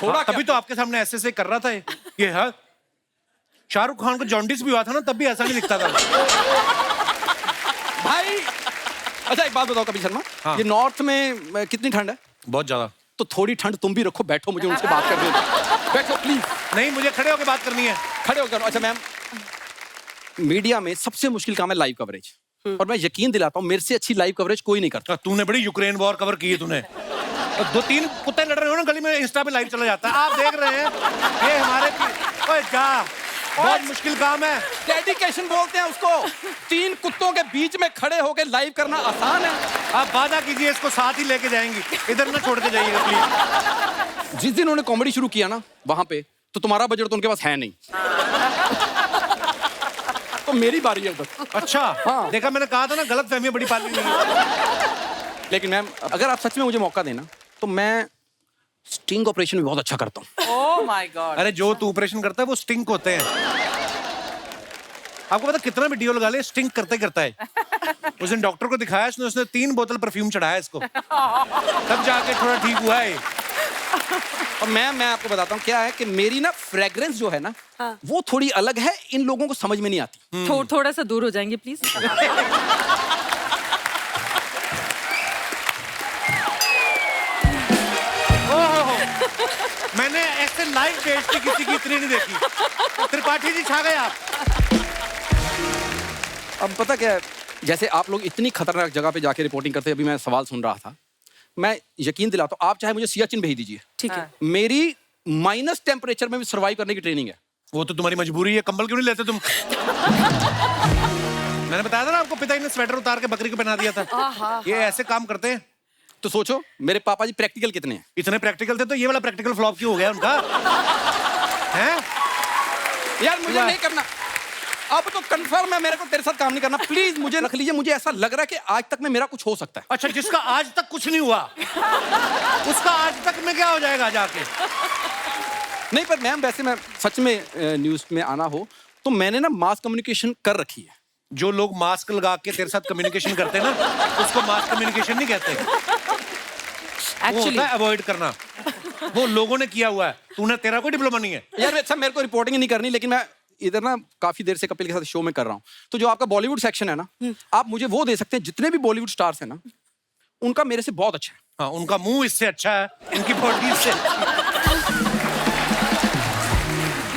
S6: थोड़ा
S1: तभी तो आपके सामने ऐसे कर रहा था ये। हाँ, शाहरुख खान को जॉन्डिस भी हुआ था ना, तब भी ऐसा नहीं दिखता था।
S6: भाई अच्छा, एक बात बताओ कपिल शर्मा,
S1: हाँ।
S6: ये नॉर्थ में कितनी ठंड है?
S1: बहुत ज्यादा।
S6: तो थोड़ी ठंड तुम भी रखो, बैठो, मुझे उनसे बात करनी है। बैठो प्लीज।
S1: नहीं, मुझे खड़े होकर बात करनी है।
S6: खड़े होकर। अच्छा मैम, मीडिया में सबसे मुश्किल काम है लाइव कवरेज, और मैं यकीन दिलाता हूँ मेरे से अच्छी लाइव कवरेज कोई नहीं करता।
S1: तूने बड़ी यूक्रेन वॉर कवर की है तूने। तो 2-3 कुत्ते लड़ रहे हो ना गली में, इंस्टा पे लाइव चला जाता है, आप देख रहे हैं। ये हमारे ओए जा, बहुत मुश्किल काम है।
S6: डेडिकेशन बोलते हैं उसको। 3 कुत्तों के बीच में खड़े होकर लाइव करना आसान है?
S1: आप वादा कीजिए इसको साथ ही लेके जाएंगी, इधर ना छोड़ के जाइएगा प्लीज।
S6: जिस दिन उन्होंने कॉमेडी शुरू किया ना वहां पे, तो तुम्हारा बजट तो उनके पास है नहीं। तो मेरी बारी है उधर।
S1: अच्छा,
S6: हाँ।
S1: देखा, मैंने कहा था ना, गलत फहमियां बड़ी पाली हुई हैं।
S6: लेकिन मैम, अगर आप सच में मुझे मौका देना तो मैं स्टिंग ऑपरेशन भी बहुत अच्छा करता हूँ।
S5: Oh my God.
S1: अरे जो तू ऑपरेशन करता है वो स्टिंग होते हैं। आपको पता कितना भी डीओ लगा ले, स्टिंग करते करता है। उस दिन डॉक्टर को दिखाया, उसने 3 बोतल परफ्यूम चढ़ाया इसको, तब जाके थोड़ा ठीक हुआ है।
S6: और मैं आपको बताता हूँ क्या है कि मेरी ना फ्रेग्रेंस जो है ना,
S2: हाँ।
S6: वो थोड़ी अलग है, इन लोगों को समझ में नहीं आती।
S3: थोड़ा सा दूर हो जाएंगे प्लीज।
S1: मैंने ऐसे लाइव बेइज्जती किसी की इतनी नहीं देखी। त्रिपाठी जी छा गए आप।
S6: अब पता क्या है, जैसे आप लोग इतनी खतरनाक जगह पे जाके रिपोर्टिंग करते हैं, अभी मैं सवाल सुन रहा था, मैं यकीन दिलाता हूँ, आप चाहे मुझे सियाचिन भेज दीजिए,
S2: ठीक है।
S6: मेरी माइनस टेम्परेचर में भी सर्वाइव करने की ट्रेनिंग है।
S1: वो तो तुम्हारी मजबूरी है, कंबल क्यों नहीं लेते तुम? मैंने बताया था ना आपको, पिताजी ने स्वेटर उतार के बकरी को पहना दिया था। ये ऐसे काम करते हैं।
S6: तो सोचो मेरे पापा जी प्रैक्टिकल कितने हैं।
S1: इतने प्रैक्टिकल थे तो ये वाला प्रैक्टिकल फ्लॉप क्यों हो गया उनका? हैं?
S6: यार मुझे नहीं करना, अब तो कंफर्म है मेरे को तेरे साथ काम नहीं करना। प्लीज मुझे रख लीजिए, मुझे ऐसा लग रहा है कि आज तक में मेरा कुछ हो सकता है।
S1: अच्छा, जिसका आज तक कुछ नहीं हुआ उसका आज तक में क्या हो जाएगा जाके?
S6: नहीं पर मैम, वैसे मैं सच में न्यूज में आना हो तो मैंने ना मास कम्युनिकेशन कर रखी है।
S1: जो लोग मास्क लगा के तेरे साथ कम्युनिकेशन करते हैं ना, उसको मास कम्युनिकेशन नहीं कहते। वो होता है अवॉइड करना। वो लोगों ने किया हुआ है, तूने, तेरा कोई डिप्लोमा नहीं है।
S6: यार अच्छा, मेरे को रिपोर्टिंग नहीं करनी, लेकिन मैं इधर ना काफी देर से कपिल के साथ शो में कर रहा हूँ, तो जो आपका बॉलीवुड सेक्शन है ना, आप मुझे वो दे सकते हैं, जितने भी बॉलीवुड स्टार्स हैं ना, उनका मेरे से बहुत अच्छा है।
S1: हाँ, उनका मुंह इससे अच्छा है, उनकी बॉडी इससे।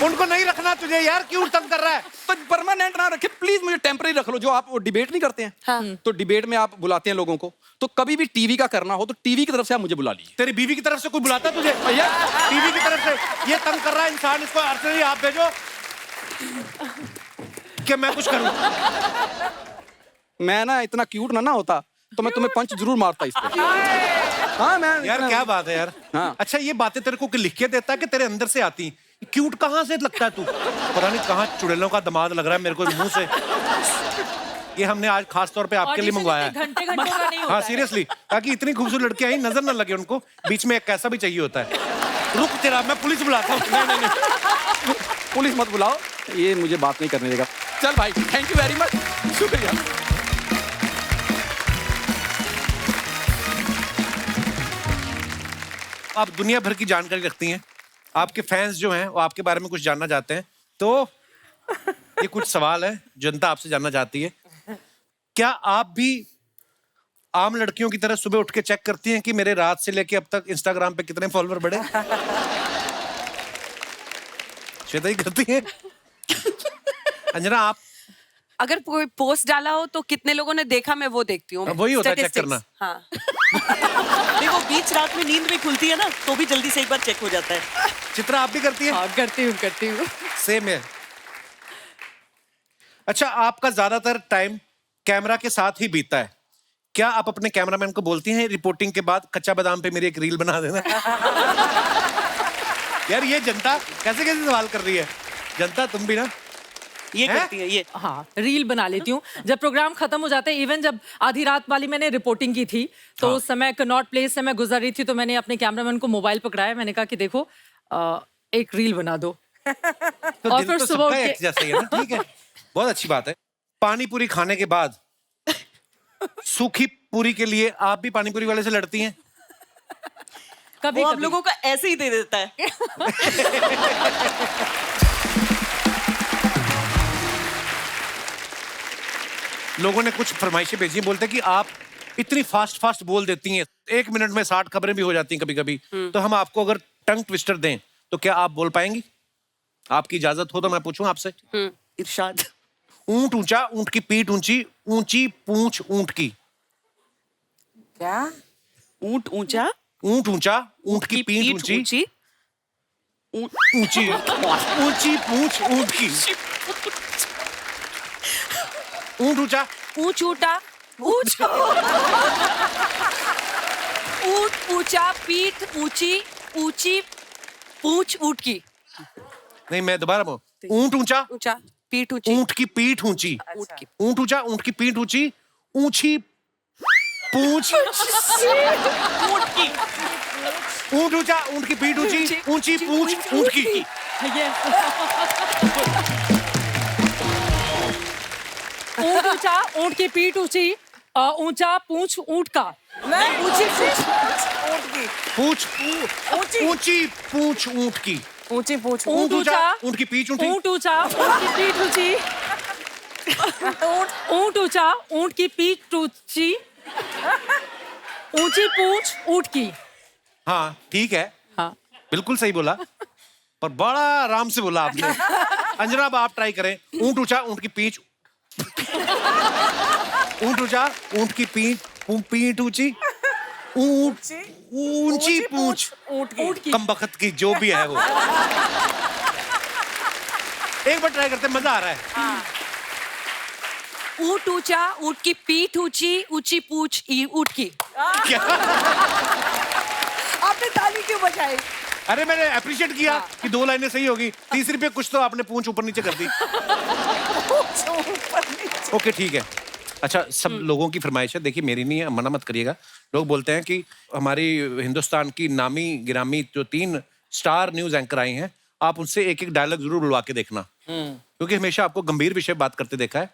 S1: उनको नहीं रखना तुझे यार, क्यों तंग कर रहा है?
S6: तो परमानेंट ना रखे प्लीज, मुझे टेम्पररी रख लो। जो आप डिबेट नहीं करते हैं,
S2: हाँ।
S6: तो डिबेट में आप बुलाते हैं लोगों को, तो कभी भी टीवी का करना हो तो टीवी की तरफ से आप मुझे बुला लीजिए।
S1: तेरी बीवी की तरफ से कोई बुलाता है तुझे?
S6: भैया
S1: टीवी की तरफ से ये तंग कर रहा है इंसान, इसको अर्चना जी आप भेजो कि मैं कुछ करूं।
S6: मैं ना इतना क्यूट ना होता तो मैं तुम्हें पंच जरूर मारता इस पे। हाँ मैं
S1: यार क्या बात है यार।
S6: हाँ।
S1: अच्छा, ये बातें तेरे को लिख के देता है कि तेरे अंदर से आती? क्यूट कहाँ से लगता है तू? पता नहीं कहाँ चुड़ैलों का दामाद लग रहा है मेरे को मुंह से। ये हमने आज खास तौर पे आपके लिए मंगवाया है।
S3: घंटे का नहीं होता
S1: हाँ
S3: है।
S1: सीरियसली, ताकि इतनी खूबसूरत लड़कियां आई नजर ना लगे उनको, बीच में एक कैसा भी चाहिए होता है। रुक तेरा, मैं पुलिस बुलाता हूँ।
S6: नहीं पुलिस मत बुलाओ, ये मुझे बात नहीं करने देगा। चल भाई, थैंक यू वेरी मच, शुक्रिया।
S1: आप दुनिया भर की जानकारी रखती हैं, आपके फैंस जो हैं वो आपके बारे में कुछ जानना चाहते हैं, तो ये कुछ सवाल है जनता आपसे जानना चाहती है। क्या आप भी आम लड़कियों की तरह सुबह उठ के चेक करती हैं कि मेरे रात से लेके अब तक इंस्टाग्राम पे कितने फॉलोअर बढ़े? श्वेता ही करती है। अंजना आप?
S2: अगर कोई पोस्ट डाला हो तो कितने लोगों ने देखा, मैं वो देखती हूँ।
S1: वही होता है चेक
S2: Statistics,
S1: करना।
S2: हाँ।
S4: नहीं, वो बीच रात में नींद में खुलती है ना, तो भी जल्दी से एक बार चेक हो जाता है।
S1: चित्रा आप भी करती है?
S3: हाँ, करती हूँ।
S1: सेम है। अच्छा, आपका ज्यादातर टाइम कैमरा के साथ ही बीतता है। क्या आप अपने कैमरामैन को बोलती हैं रिपोर्टिंग के बाद कच्चा बादाम पे मेरी एक रील बना देना? यार ये जनता कैसे कैसे सवाल कर रही है। जनता तुम भी ना
S4: ये
S1: हैं?
S4: करती है ये।
S3: हाँ, रील बना लेती हूँ जब प्रोग्राम खत्म हो जाता है। इवन जब आधी रात वाली मैंने रिपोर्टिंग की थी तो
S1: हाँ।
S3: उस समय कनॉट प्लेस से मैं गुजर रही थी, तो मैंने अपने कैमरामैन को मोबाइल पकड़ाया, मैंने कहा कि देखो एक रील बना दो।
S1: तो
S3: और
S1: दिन
S3: फिर
S1: तो
S3: सुबह
S1: सबका
S3: उठ के-
S1: एक जैसा ही है ना। ठीक है, बहुत अच्छी बात है। पानी पूरी खाने के बाद सूखी पूरी के लिए आप भी पानी पूरी वाले से लड़ती हैं?
S3: कभी
S4: वो आप
S3: कभी
S4: लोगों का ऐसे ही दे देता है।
S1: लोगों ने कुछ फरमाइशें भेजी हैं, बोलते हैं कि आप इतनी फास्ट बोल देती हैं, 1 मिनट में 60 खबरें भी हो जाती हैं कभी कभी। तो हम आपको अगर टंग ट्विस्टर दें तो क्या आप बोल पाएंगी? आपकी इजाजत हो तो मैं पूछूं आपसे।
S4: इरशाद।
S1: ऊंट ऊंचा, ऊंट की पीठ ऊंची, ऊंची पूंछ ऊंट की।
S5: क्या?
S4: ऊंट ऊंचा,
S1: ऊंट ऊंचा, ऊंट की पीठ ऊंची,
S4: ऊंची,
S1: ऊंची ऊंची पूंछ ऊंट की। ऊंट ऊंचा,
S2: ऊंच ऊंटा, ऊंच ऊंट ऊंचा, पीठ ऊंची, ऊंची पूंछ ऊंट की।
S1: नहीं मैं दोबारा बोल, ऊंट ऊंचा,
S2: ऊंचा, पीठ ऊंची,
S1: ऊंट की पीठ ऊंची,
S2: ऊंट की।
S1: ऊंट ऊंचा, ऊंट की पीठ ऊंची, ऊंची पूंछ,
S4: ऊंट की।
S1: ऊंट ऊंचा, ऊंट की पीठ ऊंची, ऊंची पूंछ ऊंट की।
S3: ऊंट ऊंचा, ऊंट की पीठ ऊंची, ऊंचा पूंछ ऊंट का।
S5: नहीं, ऊंची पूंछ ऊंट की।
S1: पूंछ
S5: ऊंची
S1: ऊंची पूंछ ऊंट की।
S5: ऊंची पूंछ
S3: ऊंट
S1: ऊंट ऊंचा,
S3: ऊंचा,
S1: ऊंट की पीठ ऊंची,
S3: ऊंट ऊंचा, ऊंट की पीठ ऊंची, ऊंट ऊंचा, ऊंट की पीठ ऊंची, ऊंची पूंछ ऊंट की।
S1: हाँ ठीक है,
S3: हाँ,
S1: बिल्कुल सही बोला, पर बड़ा आराम से बोला आपने। अंजना अब आप ट्राई करें। ऊंट ऊंचा, ऊंट की पीठ, ऊंट ऊंचा, ऊंट की पीठ ऊंची, ऊंची पूंछ
S5: ऊंट की।
S1: कम बखत की जो भी है वो। एक बार ट्राई करते हैं, मजा आ रहा है।
S2: ऊंट ऊंचा, ऊंट की पीठ ऊंची, ऊंची पूंछ ऊंट की।
S1: क्या?
S2: आपने ताली क्यों बजाई?
S1: अरे मैंने अप्रिशिएट किया कि 2 लाइनें सही होगी, तीसरी पे कुछ तो आपने पूंछ ऊपर नीचे कर दी। ओके ठीक है। अच्छा, सब लोगों की फरमाइश है, देखिए मेरी नहीं है, मना मत करिएगा। लोग बोलते हैं कि हमारी हिंदुस्तान की नामी गिरामी जो 3 स्टार न्यूज एंकर आई हैं, आप उनसे एक एक डायलॉग जरूर बुलवा के देखना, क्योंकि हमेशा आपको गंभीर विषय बात करते देखा है।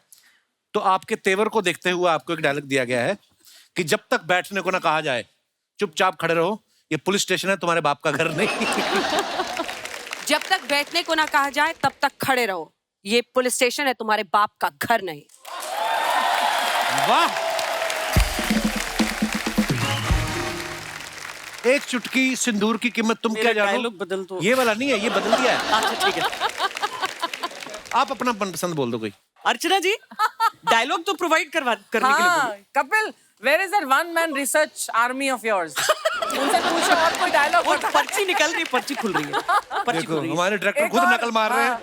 S1: तो आपके तेवर को देखते हुए आपको एक डायलॉग दिया गया है कि जब तक बैठने को ना कहा जाए चुपचाप खड़े रहो, ये पुलिस स्टेशन है, तुम्हारे बाप का घर नहीं।
S2: जब तक बैठने को ना कहा जाए तब तक खड़े रहो, ये पुलिस स्टेशन है, तुम्हारे बाप का घर नहीं।
S1: वाह, एक चुटकी सिंदूर की कीमत तुम क्या जानो।
S4: डायलॉग बदल दो।
S1: ये वाला नहीं है, ये बदल दिया है।
S4: अच्छा ठीक है।
S1: आप अपना मनपसंद बोल दो कोई।
S4: अर्चना जी, डायलॉग तो प्रोवाइड करने के लिए
S5: हाँ,
S4: बोलो।
S5: Kapil, where is that one man research army of yours? उनसे पूछो और कोई डायलॉग
S4: और पर्ची निकल रही, पर्ची खुल रही है, पर्ची खुल
S1: देखो
S4: रही है।
S1: हमारे डायरेक्टर
S5: एक
S1: खुद
S5: और-
S1: नकल मार रहे हैं।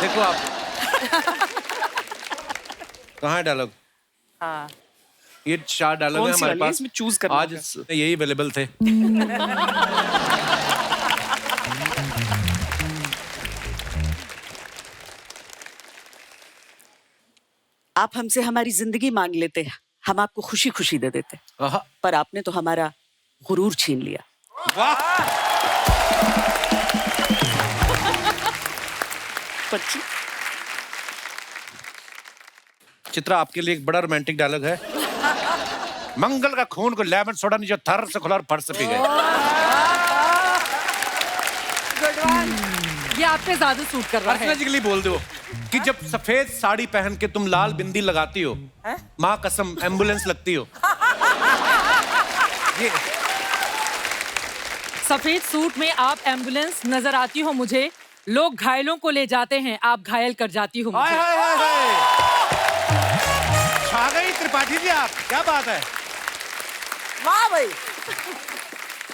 S1: देखो आप कहाँ है डायलॉग?
S5: हाँ,
S1: ये 4 डायलॉग
S4: कौन
S1: है
S4: सी
S1: हमारे
S4: वाली है?
S1: पास,
S4: इसमें choose करना
S1: आज
S4: होगा।
S1: यही अवेलेबल थे।
S4: आप हमसे हमारी जिंदगी मांग लेते हैं, हम आपको खुशी खुशी दे देते,
S1: आहा,
S4: पर आपने तो हमारा गुरूर छीन लिया।
S1: वाह,
S4: पर्ची।
S1: चित्रा आपके लिए एक बड़ा रोमांटिक डायलॉग है। मंगल का खून को लेमन सोडा नीचे थर से खुला और फर्श से पी गए।
S3: आप पे ज्यादा सूट कर रहा है।
S1: पर्सनली बोल दो कि जब सफेद साड़ी पहन के तुम लाल बिंदी लगाती हो, माँ कसम एम्बुलेंस लगती हो। ये
S3: सफेद सूट में आप एम्बुलेंस नजर आती हो मुझे, लोग घायलों को ले जाते हैं, आप घायल कर जाती हो
S1: हाय
S3: मुझे।
S1: हाय हाय हाय, छा गई त्रिपाठी जी आप, क्या बात है।
S5: वाह भाई,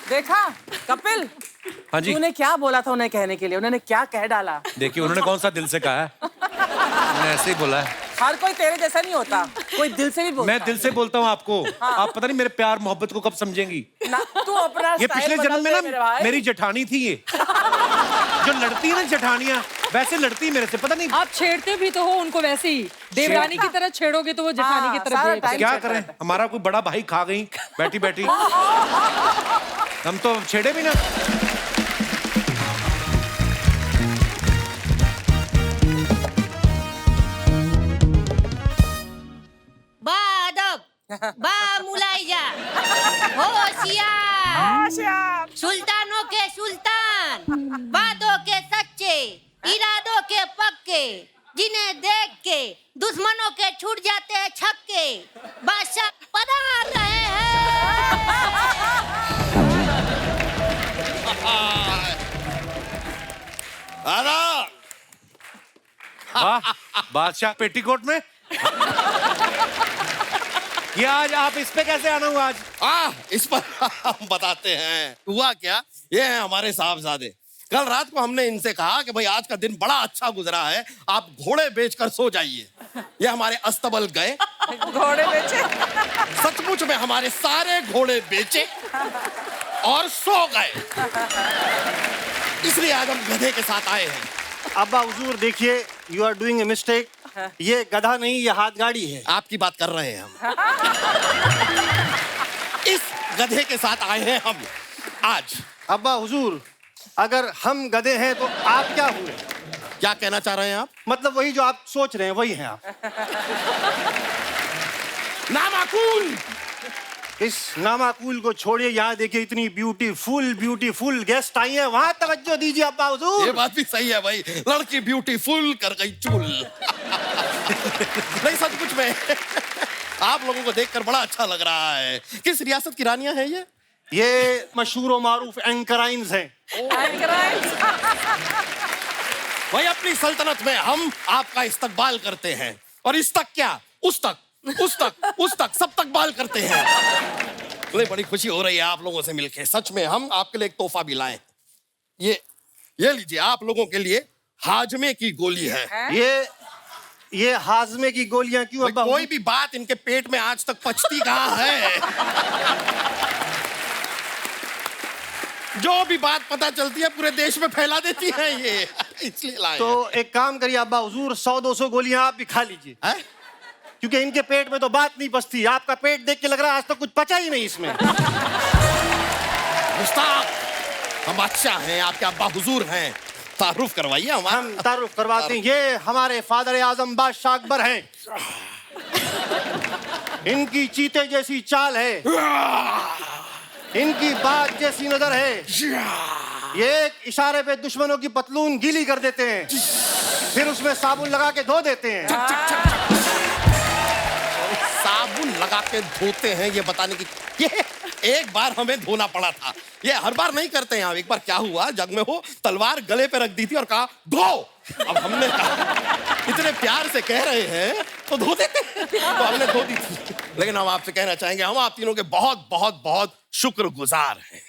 S5: देखा कपिल,
S1: हाँ जी,
S5: तूने क्या बोला था उन्हें कहने के लिए, उन्होंने क्या कह डाला।
S1: देखिए उन्होंने कौन सा दिल से कहा है, उन्होंने ऐसे ही बोला है।
S5: हर कोई तेरे जैसा नहीं होता, कोई दिल से भी बोलता
S1: मैं दिल से बोलता हूँ आपको, आप पता नहीं मेरे प्यार मोहब्बत को कब समझेंगी।
S5: ना, तू अपना
S1: ये
S5: स्टाइल
S1: पिछले
S5: बदल
S1: जन्म में
S5: दे मेरे
S1: ना
S5: भाई।
S1: मेरी जेठानी थी ये, जो लड़ती है ना जेठानियां, वैसे लड़ती मेरे से, पता नहीं
S3: आप छेड़ते भी तो हो उनको वैसे ही, देवरानी की तरह छेड़ोगे तो वो जेठानी की तरह
S5: सारा
S3: behave
S5: टाइम
S3: करेगी।
S1: क्या करें, हमारा कोई बड़ा भाई खा गई बैठी बैठी, हम तो छेड़े भी ना।
S7: बा अदब, बा मुलाइजा, होशियार, सुल्तानों के सुल्तान, वादों के सच्चे, इरादों के पक्के, जिन्हें देख के दुश्मनों के छूट जाते हैं छक्के, बादशाह पधार रहे हैं।
S1: वाह, बादशाह पेटीकोट में। ये आज आप इस पे कैसे आना हुआ आज?
S8: इस पर हम बताते हैं। हुआ क्या, ये है हमारे साहबजादे। कल रात को हमने इनसे कहा कि भाई आज का दिन बड़ा अच्छा गुजरा है, आप घोड़े बेचकर सो जाइए। ये हमारे अस्तबल गए,
S5: घोड़े बेचे।
S8: सचमुच में हमारे सारे घोड़े बेचे और सो गए। इसलिए आज हम गधे के साथ आए हैं।
S9: अब्बा हुजूर देखिए, you are doing a mistake. ये गधा नहीं, ये हाथ गाड़ी है।
S8: आपकी बात कर रहे हैं हम। इस गधे के साथ आए हैं हम आज।
S9: अब्बा हुजूर, अगर हम गधे हैं तो आप क्या हुए?
S8: क्या कहना चाह रहे हैं आप?
S9: मतलब वही जो आप सोच रहे हैं वही हैं आप।
S8: नामाकूल।
S9: इस नामाकूल को छोड़िए, यहाँ देखिए इतनी ब्यूटीफुल गेस्ट आई हैं, वहां तवज्जो दीजिए अब्बा
S8: ये
S9: हुजूर।
S8: बात भी सही है भाई, लड़की ब्यूटीफुल कर गई चूल। नहीं सचमुच में आप लोगों को देखकर बड़ा अच्छा लग रहा है। किस रियासत की रानियां हैं ये?
S9: ये मशहूर और मारूफ एंकराइंस हैं।
S8: भाई अपनी सल्तनत में हम आपका इस्तकबाल करते हैं, और इस तक क्या, उस तक सब तक बाल करते हैं। मुझे बड़ी खुशी हो रही है आप लोगों से मिलके। सच में हम आपके लिए एक तोहफा भी लाए। ये लीजिए, आप लोगों के लिए हाजमे की गोली है।
S9: ये हाजमे की गोलियां क्यों
S8: भाई,
S9: अब्बा
S8: कोई
S9: हुजूर?
S8: भी बात इनके पेट में आज तक पचती कहाँ है। जो भी बात पता चलती है पूरे देश में फैला देती है ये, इसलिए लाए
S9: तो एक काम करिए अब्बा हुजूर, 100-200 गोलियां आप भी खा लीजिए,
S8: हैं?
S9: क्योंकि इनके पेट में तो बात नहीं पचती। आपका पेट देख के लग रहा है आज तक कुछ पचा ही नहीं इसमें।
S8: मुस्ताक, हम बादशाह हैं, आपके अब्बा हुजूर हैं, तारुफ करवाइए हमारा।
S9: हम तारुफ करवाते हैं। ये हमारे फादर आजम बादशाह अकबर हैं। इनकी चीते जैसी चाल है, इनकी बात जैसी नजर है। ये एक इशारे पे दुश्मनों की पतलून गीली कर देते हैं, फिर उसमें साबुन लगा के धो देते हैं।
S8: साबुन लगा के धोते हैं, ये बताने की। ये एक बार हमें धोना पड़ा था, ये हर बार नहीं करते हैं। एक बार क्या हुआ, जग में हो तलवार गले पे रख दी थी और कहा धो। अब हमने कहा इतने प्यार से कह रहे हैं तो धो देते हैं, तो हमने धो दी थी। लेकिन हम आपसे कहना चाहेंगे, हम आप तीनों के बहुत बहुत बहुत शुक्रगुजार हैं।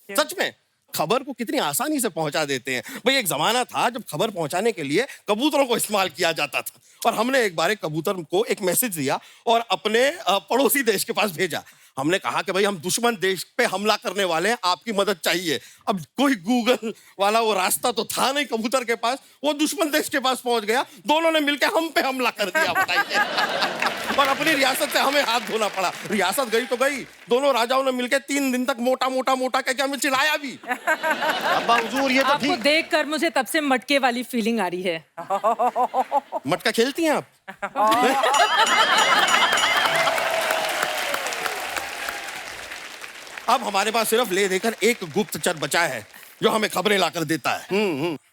S8: सच में खबर को कितनी आसानी से पहुंचा देते हैं। भाई एक जमाना था जब खबर पहुंचाने के लिए कबूतरों को इस्तेमाल किया जाता था, और हमने एक बार एक कबूतर को एक मैसेज दिया और अपने पड़ोसी देश के पास भेजा। हमने कहा कि भाई हम दुश्मन देश पे हमला करने वाले हैं, आपकी मदद चाहिए। अब कोई गूगल वाला वो रास्ता तो था नहीं कबूतर के पास, वो दुश्मन देश के पास पहुंच गया, दोनों ने मिलकर हम पे हमला कर दिया, बताइए। और अपनी रियासत से हमें हाथ धोना पड़ा। रियासत गई तो गई, दोनों राजाओं ने मिलकर 3 दिन तक मोटा कहकर हमें चिढ़ाया भी।
S9: अब्बा हुजूर ये तो
S3: आपको
S9: ठीक।
S3: देखकर मुझे तब से मटके वाली फीलिंग आ रही है।
S8: मटका खेलती हैं आप? अब हमारे पास सिर्फ ले देकर एक गुप्तचर बचा है जो हमें खबरें लाकर देता है।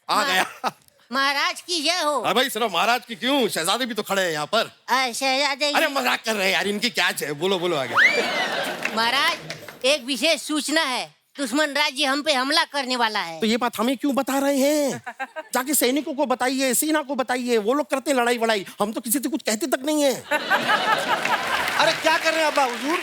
S8: आ गया।
S7: महाराज की जय हो।
S8: अरे भाई सिर्फ महाराज की क्यों, शहजादे भी तो खड़े हैं यहाँ पर।
S7: शहजादे
S8: अरे मजाक कर रहे हैं यार, इनकी क्या है, बोलो बोलो आगे।
S7: महाराज एक विशेष सूचना है, दुश्मन राज्य हम पे हमला करने वाला है।
S8: तो ये बात हमें क्यों बता रहे हैं? जाके सैनिकों को बताइए, सेना को बताइए, वो लोग करते हैं लड़ाई वड़ाई, हम तो किसी से कुछ कहते तक नहीं है।
S9: अरे क्या कर रहे हैं अब्बा हुजूर,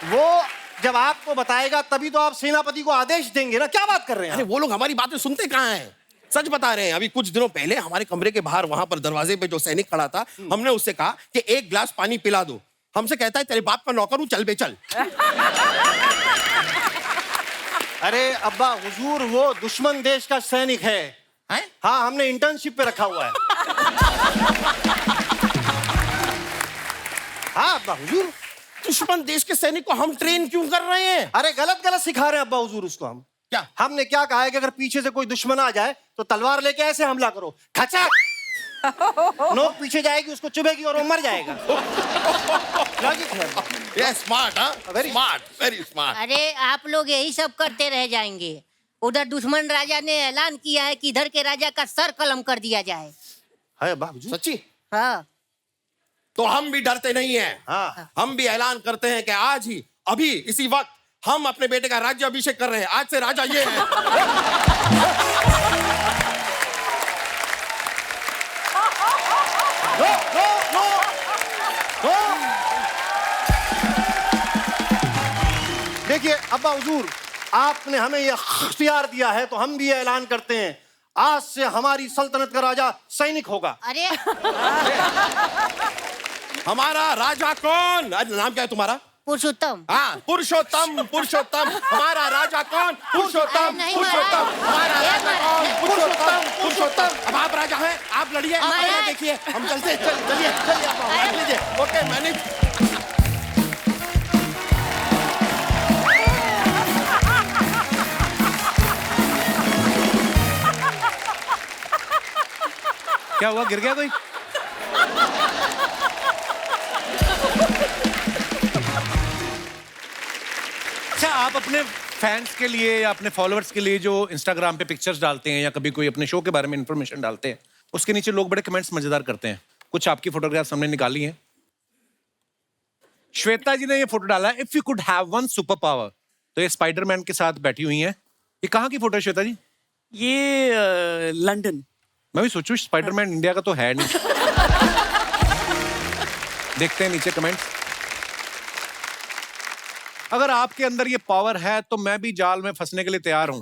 S9: वो जब आपको बताएगा तभी तो आप सेनापति को आदेश देंगे ना, क्या बात कर रहे हैं
S8: अरे
S9: आप?
S8: वो लोग हमारी बातें सुनते कहाँ हैं? सच बता रहे हैं, अभी कुछ दिनों पहले हमारे कमरे के बाहर वहां पर दरवाजे पे जो सैनिक खड़ा था, हमने उससे कहा कि 1 गिलास पानी पिला दो। हमसे कहता है तेरे बाप का नौकर हूं, चल बे चल।
S9: अरे अब्बा हुजूर वो दुश्मन देश का सैनिक है।
S8: हैं?
S9: हाँ, हमने इंटर्नशिप पे रखा हुआ है। हाँ अब्बा हुजूर।
S8: दुश्मन देश के सैनिक को हम ट्रेन क्यों कर रहे हैं?
S9: अरे गलत गलत सिखा रहे हैं अब्बा हुजूर उसको हम।
S8: क्या?
S9: हमने क्या कहा है कि अगर पीछे से कोई दुश्मन आ जाए तो तलवार लेके ऐसे हमला करो, खचक। नोक पीछे जाएगी, उसको चुभेगी और वो मर जाएगा। लॉजिक है।
S8: ये स्मार्ट, हाँ?
S9: Very
S8: smart, very smart.
S7: अरे आप लोग यही सब करते रह जाएंगे। उधर दुश्मन राजा ने ऐलान किया है कि इधर के राजा का सर कलम कर दिया जाए।
S9: है अब्बा हुजूर।
S8: सच्ची?
S7: हाँ
S8: तो हम भी डरते नहीं हैं।
S9: हाँ।
S8: हम भी ऐलान करते हैं कि आज ही, अभी इसी वक्त हम अपने बेटे का राज्य अभिषेक कर रहे हैं। आज से राजा ये है।
S9: No no no no. देखिए अब्बा हुजूर, आपने हमें ये इख्तियार दिया है तो हम भी ये ऐलान करते हैं, आज से हमारी सल्तनत का राजा सैनिक होगा।
S7: अरे
S8: हमारा राजा कौन? नाम क्या है तुम्हारा?
S7: पुरुषोत्तम।
S8: हाँ, पुरुषोत्तम, पुरुषोत्तम। हमारा राजा कौन? पुरुषोत्तम,
S7: नहीं,
S8: पुरुषोत्तम।
S7: महाराज।
S8: हमारा
S7: ये
S8: राजा
S7: महाराज।
S8: कौन? पुरुषोत्तम, पुरुषोत्तम। अब आप राजा हैं, आप लड़िए, आप
S7: महाराज।
S8: आगे देखिए, हम चलते हैं। चलिए चलिए आप बैठ लीजिए। Okay manage.
S1: क्या हुआ, गिर गया कोई? अच्छा, आप अपने फैंस के लिए या अपने फॉलोअर्स के लिए जो इंस्टाग्राम पे पिक्चर्स डालते हैं या कभी कोई अपने शो के बारे में इंफॉर्मेशन डालते हैं, उसके नीचे लोग बड़े कमेंट्स मजेदार करते हैं। कुछ आपकी फोटोग्राफ्स हमने निकाली हैं। श्वेता जी ने ये फोटो डाला है, if you could have one super power, तो ये स्पाइडरमैन के साथ बैठी हुई हैं। ये कहाँ की फोटो है श्वेता जी?
S4: ये लंदन।
S1: मैं भी सोचूं स्पाइडरमैन इंडिया का तो है नहीं। देखते हैं नीचे कमेंट्स। अगर आपके अंदर ये पावर है तो मैं भी जाल में फंसने के लिए तैयार हूं।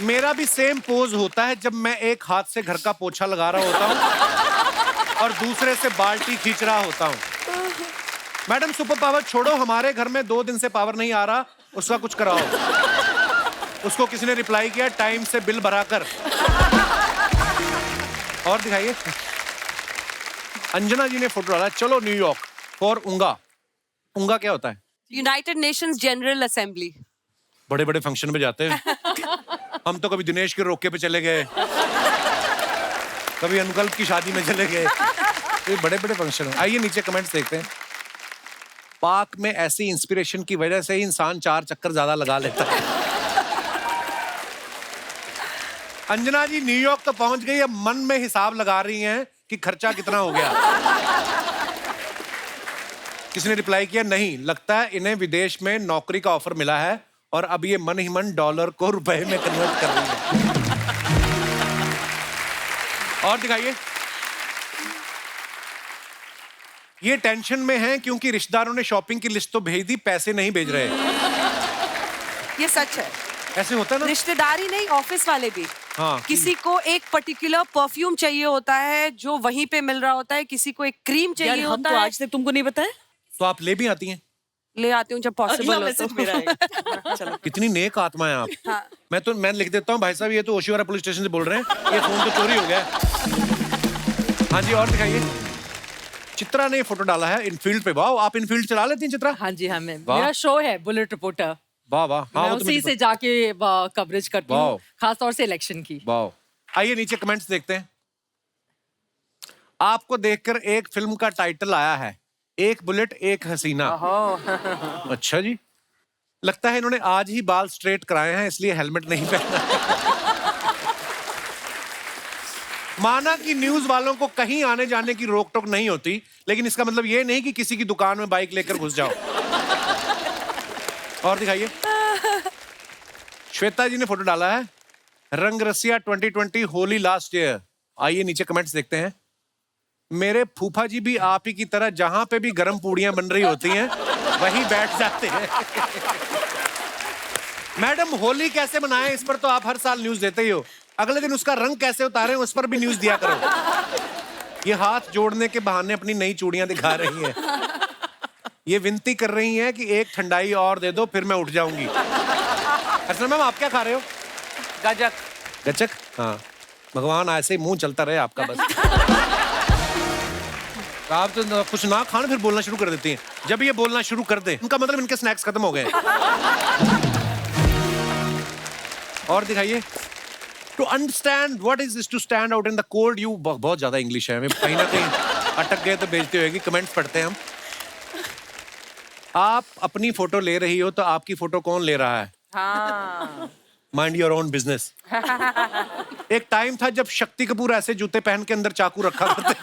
S1: मेरा भी सेम पोज होता है जब मैं एक हाथ से घर का पोछा लगा रहा होता हूं और दूसरे से बाल्टी खींच रहा होता हूं। मैडम सुपर पावर छोड़ो, हमारे घर में 2 दिन से पावर नहीं आ रहा, उसका कुछ कराओ। उसको किसी ने रिप्लाई किया, टाइम से बिल भरा कर। और दिखाइए। अंजना जी ने फोटो डाला, चलो न्यूयॉर्क फॉर उंगा। उंगा क्या होता है?
S2: United Nations general assembly.
S1: बड़े बड़े फंक्शन में जाते हैं। हम तो कभी दिनेश के रोके पे चले गए, कभी अनुकल्प की शादी में चले गए। ये बड़े बड़े फंक्शन। आइए नीचे कमेंट्स देखते हैं। पाक में ऐसी इंस्पिरेशन की वजह से ही इंसान 4 चक्कर ज्यादा लगा लेता है। अंजना जी न्यूयॉर्क तो पहुंच गई, अब मन में हिसाब लगा रही हैं कि खर्चा कितना हो गया। किसी ने रिप्लाई किया, नहीं लगता है इन्हें विदेश में नौकरी का ऑफर मिला है और अब ये मन ही मन डॉलर को रुपए में कन्वर्ट कर रही है। और दिखाइए। ये टेंशन में है क्योंकि रिश्तेदारों ने शॉपिंग की लिस्ट तो भेज दी, पैसे नहीं भेज रहे।
S2: ये सच है।
S1: ऐसे होता है ना?
S2: रिश्तेदारी नहीं, ऑफिस वाले भी।
S1: हाँ।
S2: किसी को एक पर्टिकुलर परफ्यूम चाहिए होता है जो वहीं पे मिल रहा होता है, किसी को एक क्रीम
S4: यार
S2: चाहिए
S4: हम
S2: होता
S4: तो
S2: है।
S4: आज तक तुमको नहीं बताया।
S1: तो आप ले भी आती हैं?
S2: ले आती हूँ जब
S4: अगला
S2: पॉसिबल हो
S4: मैसेज मेरा
S2: तो।
S4: है। चलो।
S1: कितनी नेक आत्मा है आप।
S2: हाँ।
S1: मैं लिख देता हूँ, भाई साहब ये तो ओशिवारा पुलिस स्टेशन से बोल रहे हैं, ये फोन तो चोरी हो गया है। हाँ जी, और दिखाइए। चित्रा ने ये फोटो डाला है इनफील्ड पे। वाह, आप इनफील्ड चला लेती हैं चित्रा?
S3: हाँ जी, हाँ मैं,
S1: वाह।
S3: मेरा शो है बुलेट रिपोर्टर।
S1: वाह वाह। हाँ,
S3: मैं
S1: वो तो
S3: उसी
S1: मुझे
S3: से जाके कवरेज करती
S1: वाह।
S3: हूँ, खासतौर से इलेक्शन की।
S1: वाह। आइए नीचे कमेंट्स देखते हैं। आपको देखकर एक फिल्म का टाइटल आया है, एक बुलेट एक हसीना। अच्छा जी। लगता है इन्होंने आज ही बाल स्ट्रेट कराए हैं, इसलिए हेलमेट नहीं पहना। माना कि न्यूज वालों को कहीं आने जाने की रोक टोक नहीं होती, लेकिन इसका मतलब ये नहीं कि किसी की दुकान में बाइक लेकर घुस जाओ। और दिखाइए, श्वेता जी ने फोटो डाला है, रंग रसिया 2020 होली लास्ट ईयर। आइए नीचे कमेंट्स देखते हैं। मेरे फूफा जी भी आप ही की तरह जहां पे भी गर्म पूड़ियां बन रही होती हैं वहीं बैठ जाते हैं। मैडम, होली कैसे मनाएं, इस पर तो आप हर साल न्यूज देते ही हो। अगले दिन उसका रंग कैसे उतारें, उस पर भी न्यूज दिया करो। ये हाथ जोड़ने के बहाने अपनी नई चूड़ियां दिखा रही हैं। ये विनती कर रही हैं कि एक ठंडाई और दे दो, फिर मैं उठ जाऊंगी। अर्चना मैम, आप क्या खा रहे हो?
S5: गजक।
S1: गचक? हाँ, भगवान ऐसे ही मुंह चलता रहे आपका बस। आप तो कुछ ना खाना फिर बोलना शुरू कर देती हैं। जब ये बोलना शुरू कर दे, उनका मतलब इनके स्नैक्स खत्म हो गए। और दिखाइए। To understand what is this to stand out in the cold, you बहुत ज्यादा इंग्लिश है, कहीं ना कहीं अटक गए तो बेइज्जती होगी। कमेंट्स पढ़ते हैं हम। आप अपनी फोटो ले रही हो तो आपकी फोटो कौन ले रहा है?
S5: हाँ।
S1: Mind your own business. एक टाइम था जब शक्ति कपूर ऐसे जूते पहन के अंदर चाकू रखा करते थे।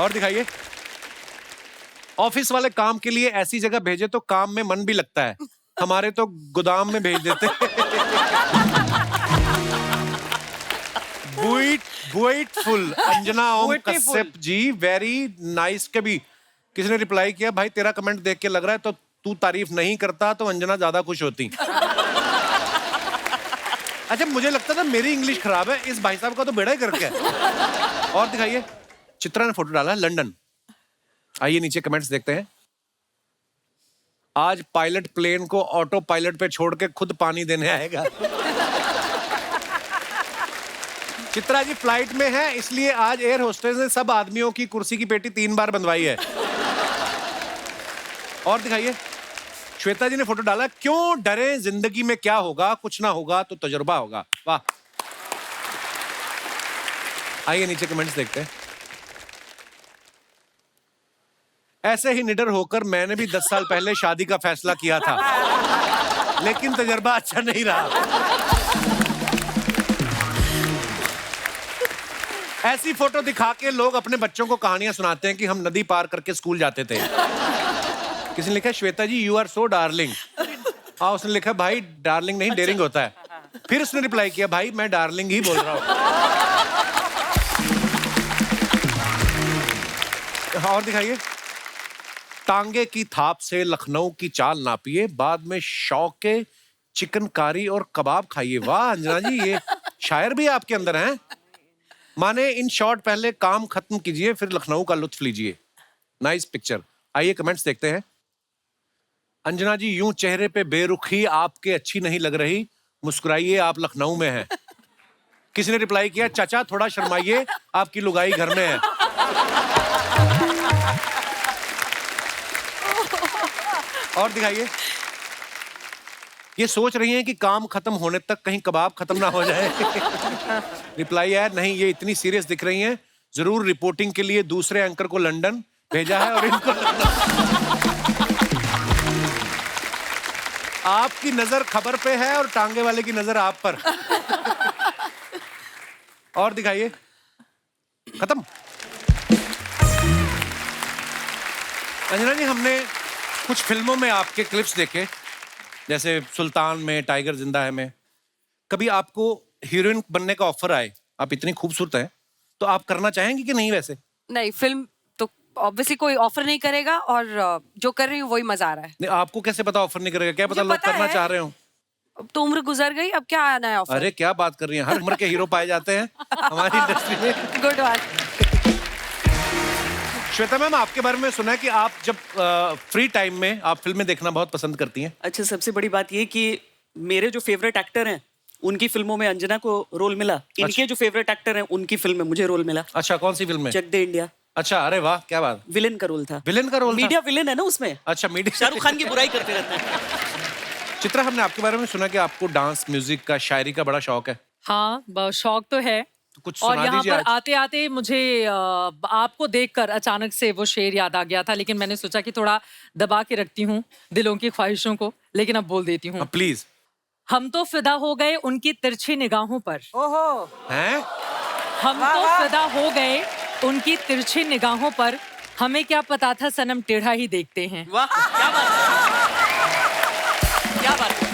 S1: और दिखाइए। ऑफिस वाले काम के लिए ऐसी जगह भेजे तो काम में मन भी लगता है, हमारे तो गोदाम में भेज देते। बुइटफुल अंजना ओम कश्यप जी, वेरी नाइस। कभी किसी ने रिप्लाई किया, भाई तेरा कमेंट देख के लग रहा है तो तू तारीफ नहीं करता तो अंजना ज्यादा खुश होती। अच्छा, मुझे लगता था मेरी इंग्लिश खराब है, इस भाई साहब का तो बेड़ा ही करके है। और दिखाइए, चित्रा ने फोटो डाला है लंदन। आइए नीचे कमेंट्स देखते हैं। आज पायलट प्लेन को ऑटो पायलट पे छोड़ के खुद पानी देने आएगा। चित्रा जी फ्लाइट में है, इसलिए आज एयर होस्टेस ने सब आदमियों की कुर्सी की पेटी 3 बार बंधवाई है। और दिखाइए, श्वेता जी ने फोटो डाला, क्यों डरे, जिंदगी में क्या होगा, कुछ ना होगा तो तजुर्बा होगा। वाह। आइए नीचे कमेंट्स देखते हैं। ऐसे ही निडर होकर मैंने भी 10 साल पहले शादी का फैसला किया था, लेकिन तजुर्बा अच्छा नहीं रहा। ऐसी फोटो दिखा के लोग अपने बच्चों को कहानियां सुनाते हैं कि हम नदी पार करके स्कूल जाते थे। किसी ने लिखा, श्वेता जी यू आर सो डार्लिंग। हाँ, उसने लिखा, भाई डार्लिंग नहीं, डेयरिंग होता है। फिर उसने रिप्लाई किया, भाई मैं डार्लिंग ही बोल रहा हूं। और दिखाइए, टांगे की थाप से लखनऊ की चाल नापिए, बाद में शौक के चिकन कारी और कबाब खाइए। वाह अंजना जी, ये शायर भी आपके अंदर हैं। माने इन शॉर्ट, पहले काम खत्म कीजिए फिर लखनऊ का लुत्फ लीजिए। Nice picture. आइए कमेंट्स देखते हैं। अंजना जी, यूं चेहरे पे बेरुखी आपके अच्छी नहीं लग रही, मुस्कुराइए आप लखनऊ में हैं। किसी ने रिप्लाई किया, चाचा थोड़ा शर्माइए, आपकी लुगाई घर में है। और दिखाइए, ये सोच रही हैं कि काम खत्म होने तक कहीं कबाब खत्म ना हो जाए। रिप्लाई है, नहीं ये इतनी सीरियस दिख रही हैं, जरूर रिपोर्टिंग के लिए दूसरे एंकर को लंदन भेजा है और इनको आपकी नजर खबर पे है और टांगे वाले की नजर आप पर। और दिखाइए, खत्म। अंजना जी, हमने कुछ फिल्मों में आपके क्लिप्स देखे, जैसे सुल्तान में, टाइगर जिंदा है में। कभी आपको हीरोइन बनने का ऑफर आए, आप इतनी खूबसूरत हैं, तो आप करना चाहेंगे कि नहीं? वैसे
S2: नहीं, फिल्म तो ऑब्वियसली कोई ऑफर नहीं करेगा, और जो कर रही हूँ वही मजा आ रहा है।
S1: नहीं, आपको कैसे पता ऑफर नहीं करेगा? क्या पता लोग करना चाह रहे हो?
S2: अब तो उम्र गुजर गई, अब क्या आना है ऑफर।
S1: अरे क्या बात कर रही हैं, हर उम्र के हीरो पाए जाते हैं हमारी इंडस्ट्री में।
S2: Good one.
S1: श्वेता मैम, आपके बारे में सुना है कि आप जब फ्री टाइम में आप फिल्में देखना बहुत पसंद करती हैं।
S4: अच्छा, सबसे बड़ी बात ये कि मेरे जो फेवरेट एक्टर हैं उनकी फिल्मों में अंजना को रोल मिला, इनके जो फेवरेट एक्टर हैं उनकी फिल्म में मुझे रोल मिला।
S1: अच्छा, कौन सी फिल्म में?
S4: चक दे इंडिया।
S1: अच्छा, अरे वाह, क्या बात।
S4: विलेन का रोल था।
S1: विलेन का रोल?
S4: मीडिया विलेन है ना उसमें।
S1: अच्छा, मीडिया।
S4: शाहरुख खान की बुराई करते रहते हैं।
S1: चित्रा, हमने आपके बारे में सुना कि आपको डांस, म्यूजिक का, शायरी का बड़ा शौक है।
S3: हाँ, शौक तो है।
S1: कुछ
S3: और
S1: सुना
S3: यहाँ
S1: दीजिए
S3: पर
S1: आज।
S3: आते आते मुझे आपको देखकर अचानक से वो शेर याद आ गया था, लेकिन मैंने सोचा कि थोड़ा दबा के रखती हूँ दिलों की ख्वाहिशों को, लेकिन अब बोल देती हूँ।
S1: प्लीज।
S3: हम तो फिदा हो गए उनकी तिरछी निगाहों पर।
S5: ओहो,
S1: हैं?
S3: हम
S5: वाह,
S3: तो
S5: वाह।
S3: फिदा हो गए उनकी तिरछी निगाहों पर, हमें क्या पता था सनम टेढ़ा ही देखते हैं।
S4: वाह, क्या बात है, क्या बात है।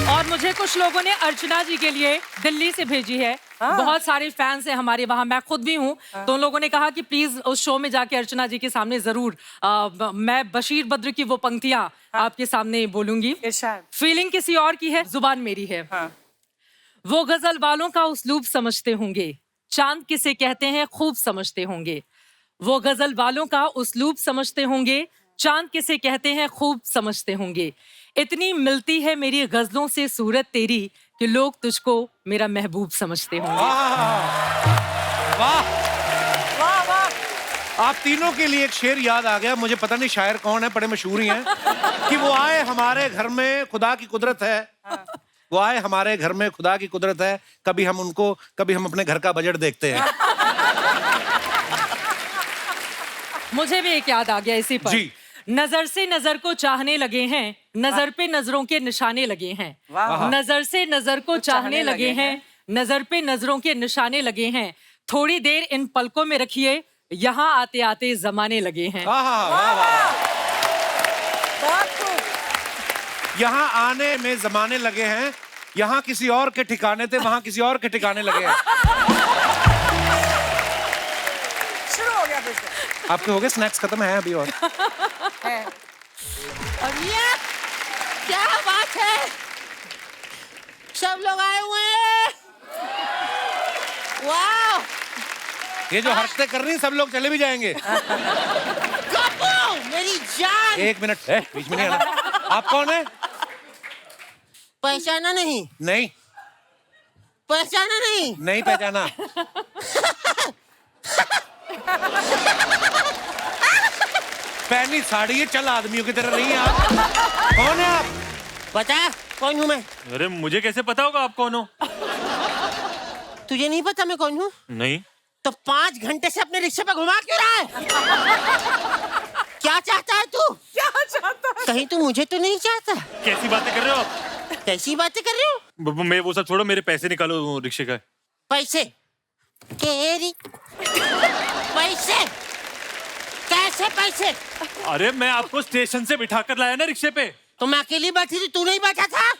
S3: और मुझे कुछ लोगों ने अर्चना जी के लिए दिल्ली से भेजी है। बहुत सारे फैंस हैं हमारे वहाँ, मैं खुद भी हूँ। तो उन लोगों ने कहा कि प्लीज उस शो में जाके अर्चना जी के सामने जरूर मैं बशीर बद्र की वो पंक्तियां आपके सामने बोलूंगी।
S5: इरशाद।
S3: फीलिंग किसी और की है, जुबान मेरी है। वो गजल वालों का उसलूब समझते होंगे, चांद किसे कहते हैं खूब समझते होंगे। वो गजल वालों का उसलूब समझते होंगे, चांद किसे कहते हैं खूब समझते होंगे। इतनी मिलती है मेरी गजलों से सूरत तेरी कि लोग तुझको मेरा महबूब समझते होंगे।
S1: वाह वाह वाह। आप तीनों के लिए एक शेर याद आ गया, मुझे पता नहीं शायर कौन है, बड़े मशहूर ही हैं, कि वो आए हमारे घर में खुदा की कुदरत है। वो आए हमारे घर में खुदा की कुदरत है, कभी हम उनको, कभी हम अपने घर का बजट देखते हैं।
S3: मुझे भी एक याद आ गया इसी पर।
S1: जी।
S3: नजर से नजर को चाहने लगे हैं, नजर पे नजरों के निशाने लगे हैं। नजर से नजर को चाहने लगे हैं, नजर पे नजरों के निशाने लगे हैं। थोड़ी देर इन पलकों में रखिए, यहाँ आते आते जमाने लगे हैं।
S1: यहाँ आने में जमाने लगे हैं, यहाँ किसी और के ठिकाने थे, वहाँ किसी और के ठिकाने लगे हैं।
S5: शुरू हो गया फिर से।
S1: आपके हो गए स्नैक्स खत्म है अभी और?
S7: अरे क्या बात है, सब लोग आए हुए हैं। वाह,
S1: ये जो हरकतें कर रही हैं, सब लोग चले भी जाएंगे।
S7: कपूर, मेरी जान।
S1: एक मिनट है, बीच में नहीं आना। आप कौन है?
S7: पहचाना नहीं?
S1: नहीं
S7: पहचाना नहीं?
S1: नहीं पहचाना। पहनी साड़ी है, चल आदमियों की तरह नहीं है आप। कौन है आप?
S7: बता कौन हूँ मैं?
S10: अरे मुझे कैसे पता होगा आप कौन हो?
S7: तुझे नहीं पता मैं कौन हूँ?
S10: नहीं।
S7: तो 5 घंटे से अपने रिक्शे पे घुमा क्यों रहा है? क्या चाहता है तू?
S5: क्या चाहता है?
S7: कहीं तू मुझे तो नहीं चाहता?
S10: कैसी बातें कर रहे हो आप?
S7: कैसी बातें कर रहे हो?
S10: मैं वो सब छोड़ो, मेरे पैसे निकालो रिक्शे का।
S7: पैसे? केरी पैसे? कैसे पैसे?
S10: अरे मैं आपको स्टेशन से बिठा कर लाया ना रिक्शे पे।
S7: तो मैं अकेली बैठी थी, तू नहीं बैठा था?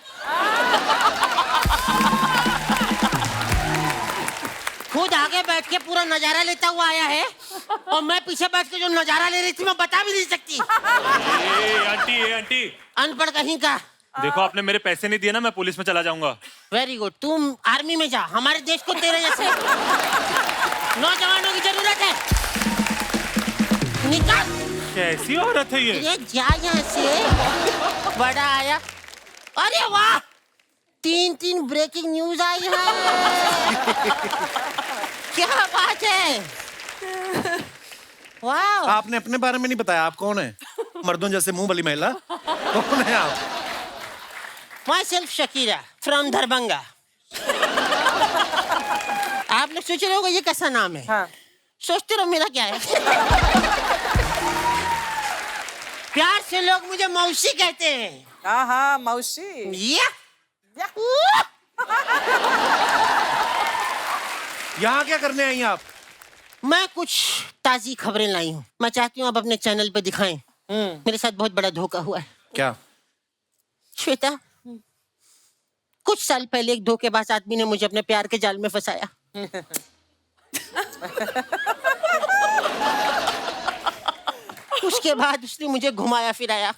S7: खुद आगे बैठ के पूरा नजारा लेता हुआ आया है, और मैं पीछे बैठ के जो नजारा ले रही थी मैं बता भी नहीं सकती।
S10: आंटी आंटी,
S7: अनपढ़ कहीं का।
S10: देखो आपने मेरे पैसे नहीं दिए ना, मैं पुलिस में चला जाऊंगा।
S7: वेरी गुड, तुम आर्मी में जा, हमारे देश को तेरे जैसे नौजवानों की जरूरत है। निकल।
S10: कैसी औरत है ये?
S7: जा यहाँ से। बड़ा आया। अरे वाह, 3 ब्रेकिंग न्यूज आई है। क्या बात है, वाह।
S1: आपने अपने बारे में नहीं बताया, आप कौन है? मर्दों जैसे मुंह वाली महिला, कौन है आप?
S7: Myself Shakira from Darbhanga. आप लोग सोच रहे होगा ये कैसा नाम है?
S5: हाँ।
S7: सोचते रहो, मेरा क्या है। प्यार से लोग मुझे मौसी कहते हैं।
S5: हाँ मौसी।
S1: यहाँ क्या करने आई हैं आप?
S7: मैं कुछ ताजी खबरें लाई हूँ, मैं चाहती हूँ आप अपने चैनल पे दिखाएं। मेरे साथ बहुत बड़ा धोखा हुआ है।
S1: क्या?
S7: श्वेता, कुछ साल पहले एक धोखेबाज आदमी ने मुझे अपने प्यार के जाल में फंसाया। उसके बाद उसने मुझे घुमाया फिराया।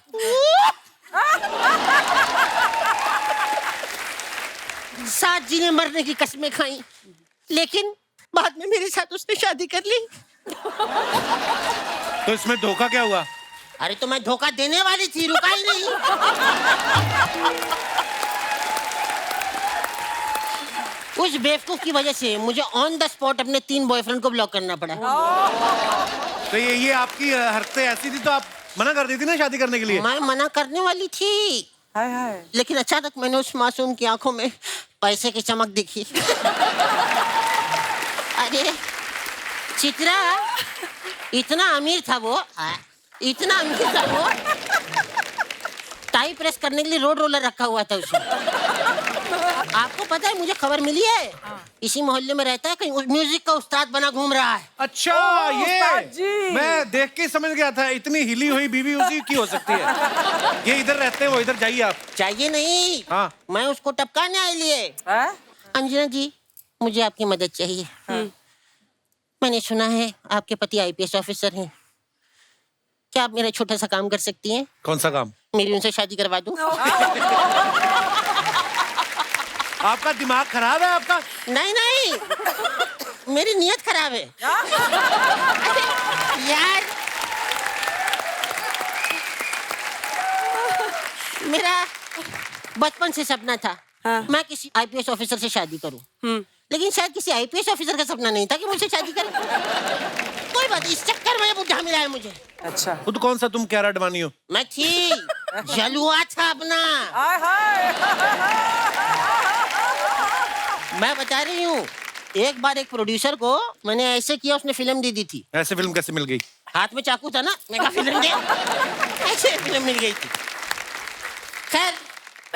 S7: साथ जीने मरने की कसमें खाई, लेकिन बाद में मेरे साथ उसने शादी कर ली।
S1: तो इसमें धोखा क्या हुआ?
S7: अरे तो मैं धोखा देने वाली थी, रुका ही नहीं। उस बेवकूफ की वजह से मुझे ऑन द स्पॉट अपने 3 बॉयफ्रेंड को ब्लॉक करना पड़ा।
S1: तो ये आपकी हरकतें ऐसी थी तो आप मना कर दी थी ना शादी करने के लिए?
S7: मैं मना करने वाली थी, लेकिन अचानक मैंने उस मासूम की आंखों में पैसे की चमक दिखी। अरे चित्रा, इतना अमीर था वो, इतना अमीर था वो, टाई प्रेस करने के लिए रोड रोलर रखा हुआ था उसने। आपको पता है, मुझे खबर मिली है, इसी मोहल्ले में रहता है, कहीं म्यूजिक का उस्ताद बना घूम रहा है।
S1: अच्छा, ये मैं देख के समझ गया था, इतनी हिली हुई बीवी उसी की हो सकती है। ये इधर रहते हैं, वो इधर जाइए आप।
S7: चाहिए नहीं,
S1: हाँ।
S7: मैं उसको टपकाने आई लिए। अंजना जी, मुझे आपकी मदद चाहिए। मैंने सुना है आपके पति आईपीएस ऑफिसर हैं, क्या आप मेरा छोटा सा काम कर सकती हैं?
S1: कौन सा काम?
S7: मेरी उनसे शादी करवा दूं?
S1: आपका दिमाग खराब है आपका?
S7: नहीं नहीं, मेरी नीयत खराब है। यार, मेरा बचपन से सपना था मैं किसी आईपीएस ऑफिसर से शादी करूं, लेकिन शायद किसी आईपीएस ऑफिसर का सपना नहीं था कि मुझसे शादी करें। कोई बात, इस चक्कर में बुढ़ा मिला है मुझे।
S2: अच्छा,
S1: खुद कौन सा तुम क्यारा अडवाणी हो?
S7: मैं थी, जलुआ था अपना। मैं बता रही हूँ, एक बार एक प्रोड्यूसर को मैंने ऐसे किया, उसने फिल्म दे दी थी।
S1: ऐसे फिल्म कैसे मिल गई?
S7: हाथ में चाकू था ना, मैं कहा फिल्म दे, ऐसे फिल्म मिल गई थी। खैर,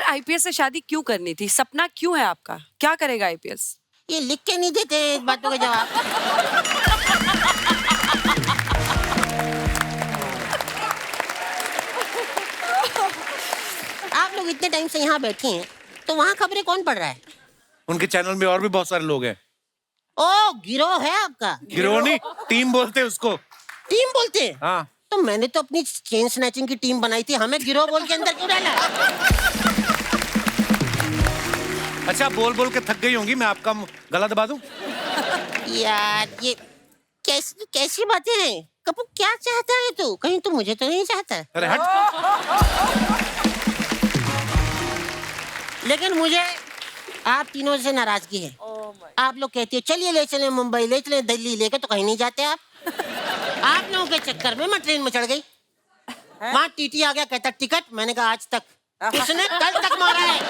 S2: आईपीएस से शादी क्यों करनी थी? सपना क्यों है आपका? क्या करेगा आईपीएस?
S7: ये लिख के नहीं देते इस बातों के जवाब। आप लोग इतने टाइम से यहाँ बैठे हैं, तो वहाँ खबरें कौन पढ़ रहा है?
S1: उनके चैनल में और भी बहुत सारे लोग हैं।
S7: ओ, गिरोह है आपका?
S1: गिरोह नहीं, टीम बोलते हैं उसको।
S7: टीम बोलते हैं?
S1: हाँ।
S7: तो मैंने तो अपनी चेन स्नैचिंग की टीम बनाई थी, हमें गिरोह बोल के अंदर क्यों डाला?
S1: अच्छा, बोल बोल के थक गई होंगी, मैं आपका गला दबा दूं?
S7: यार, ये कैसी बातें हैं? कपूर, क्या चाहता है तू? कहीं तू मुझे तो नहीं चाहता?
S1: अरे हट।
S7: लेकिन मुझे आप तीनों से नाराजगी है। आप लोग कहते हो चलिए ले चलें मुंबई, ले चलें दिल्ली, लेके तो कहीं नहीं जाते आप। आप लोगों के चक्कर में मैं ट्रेन में चढ़ गई, वहाँ टीटी आ गया, कहता टिकट, मैंने कहा आज तक, उसने कल तक मारा है।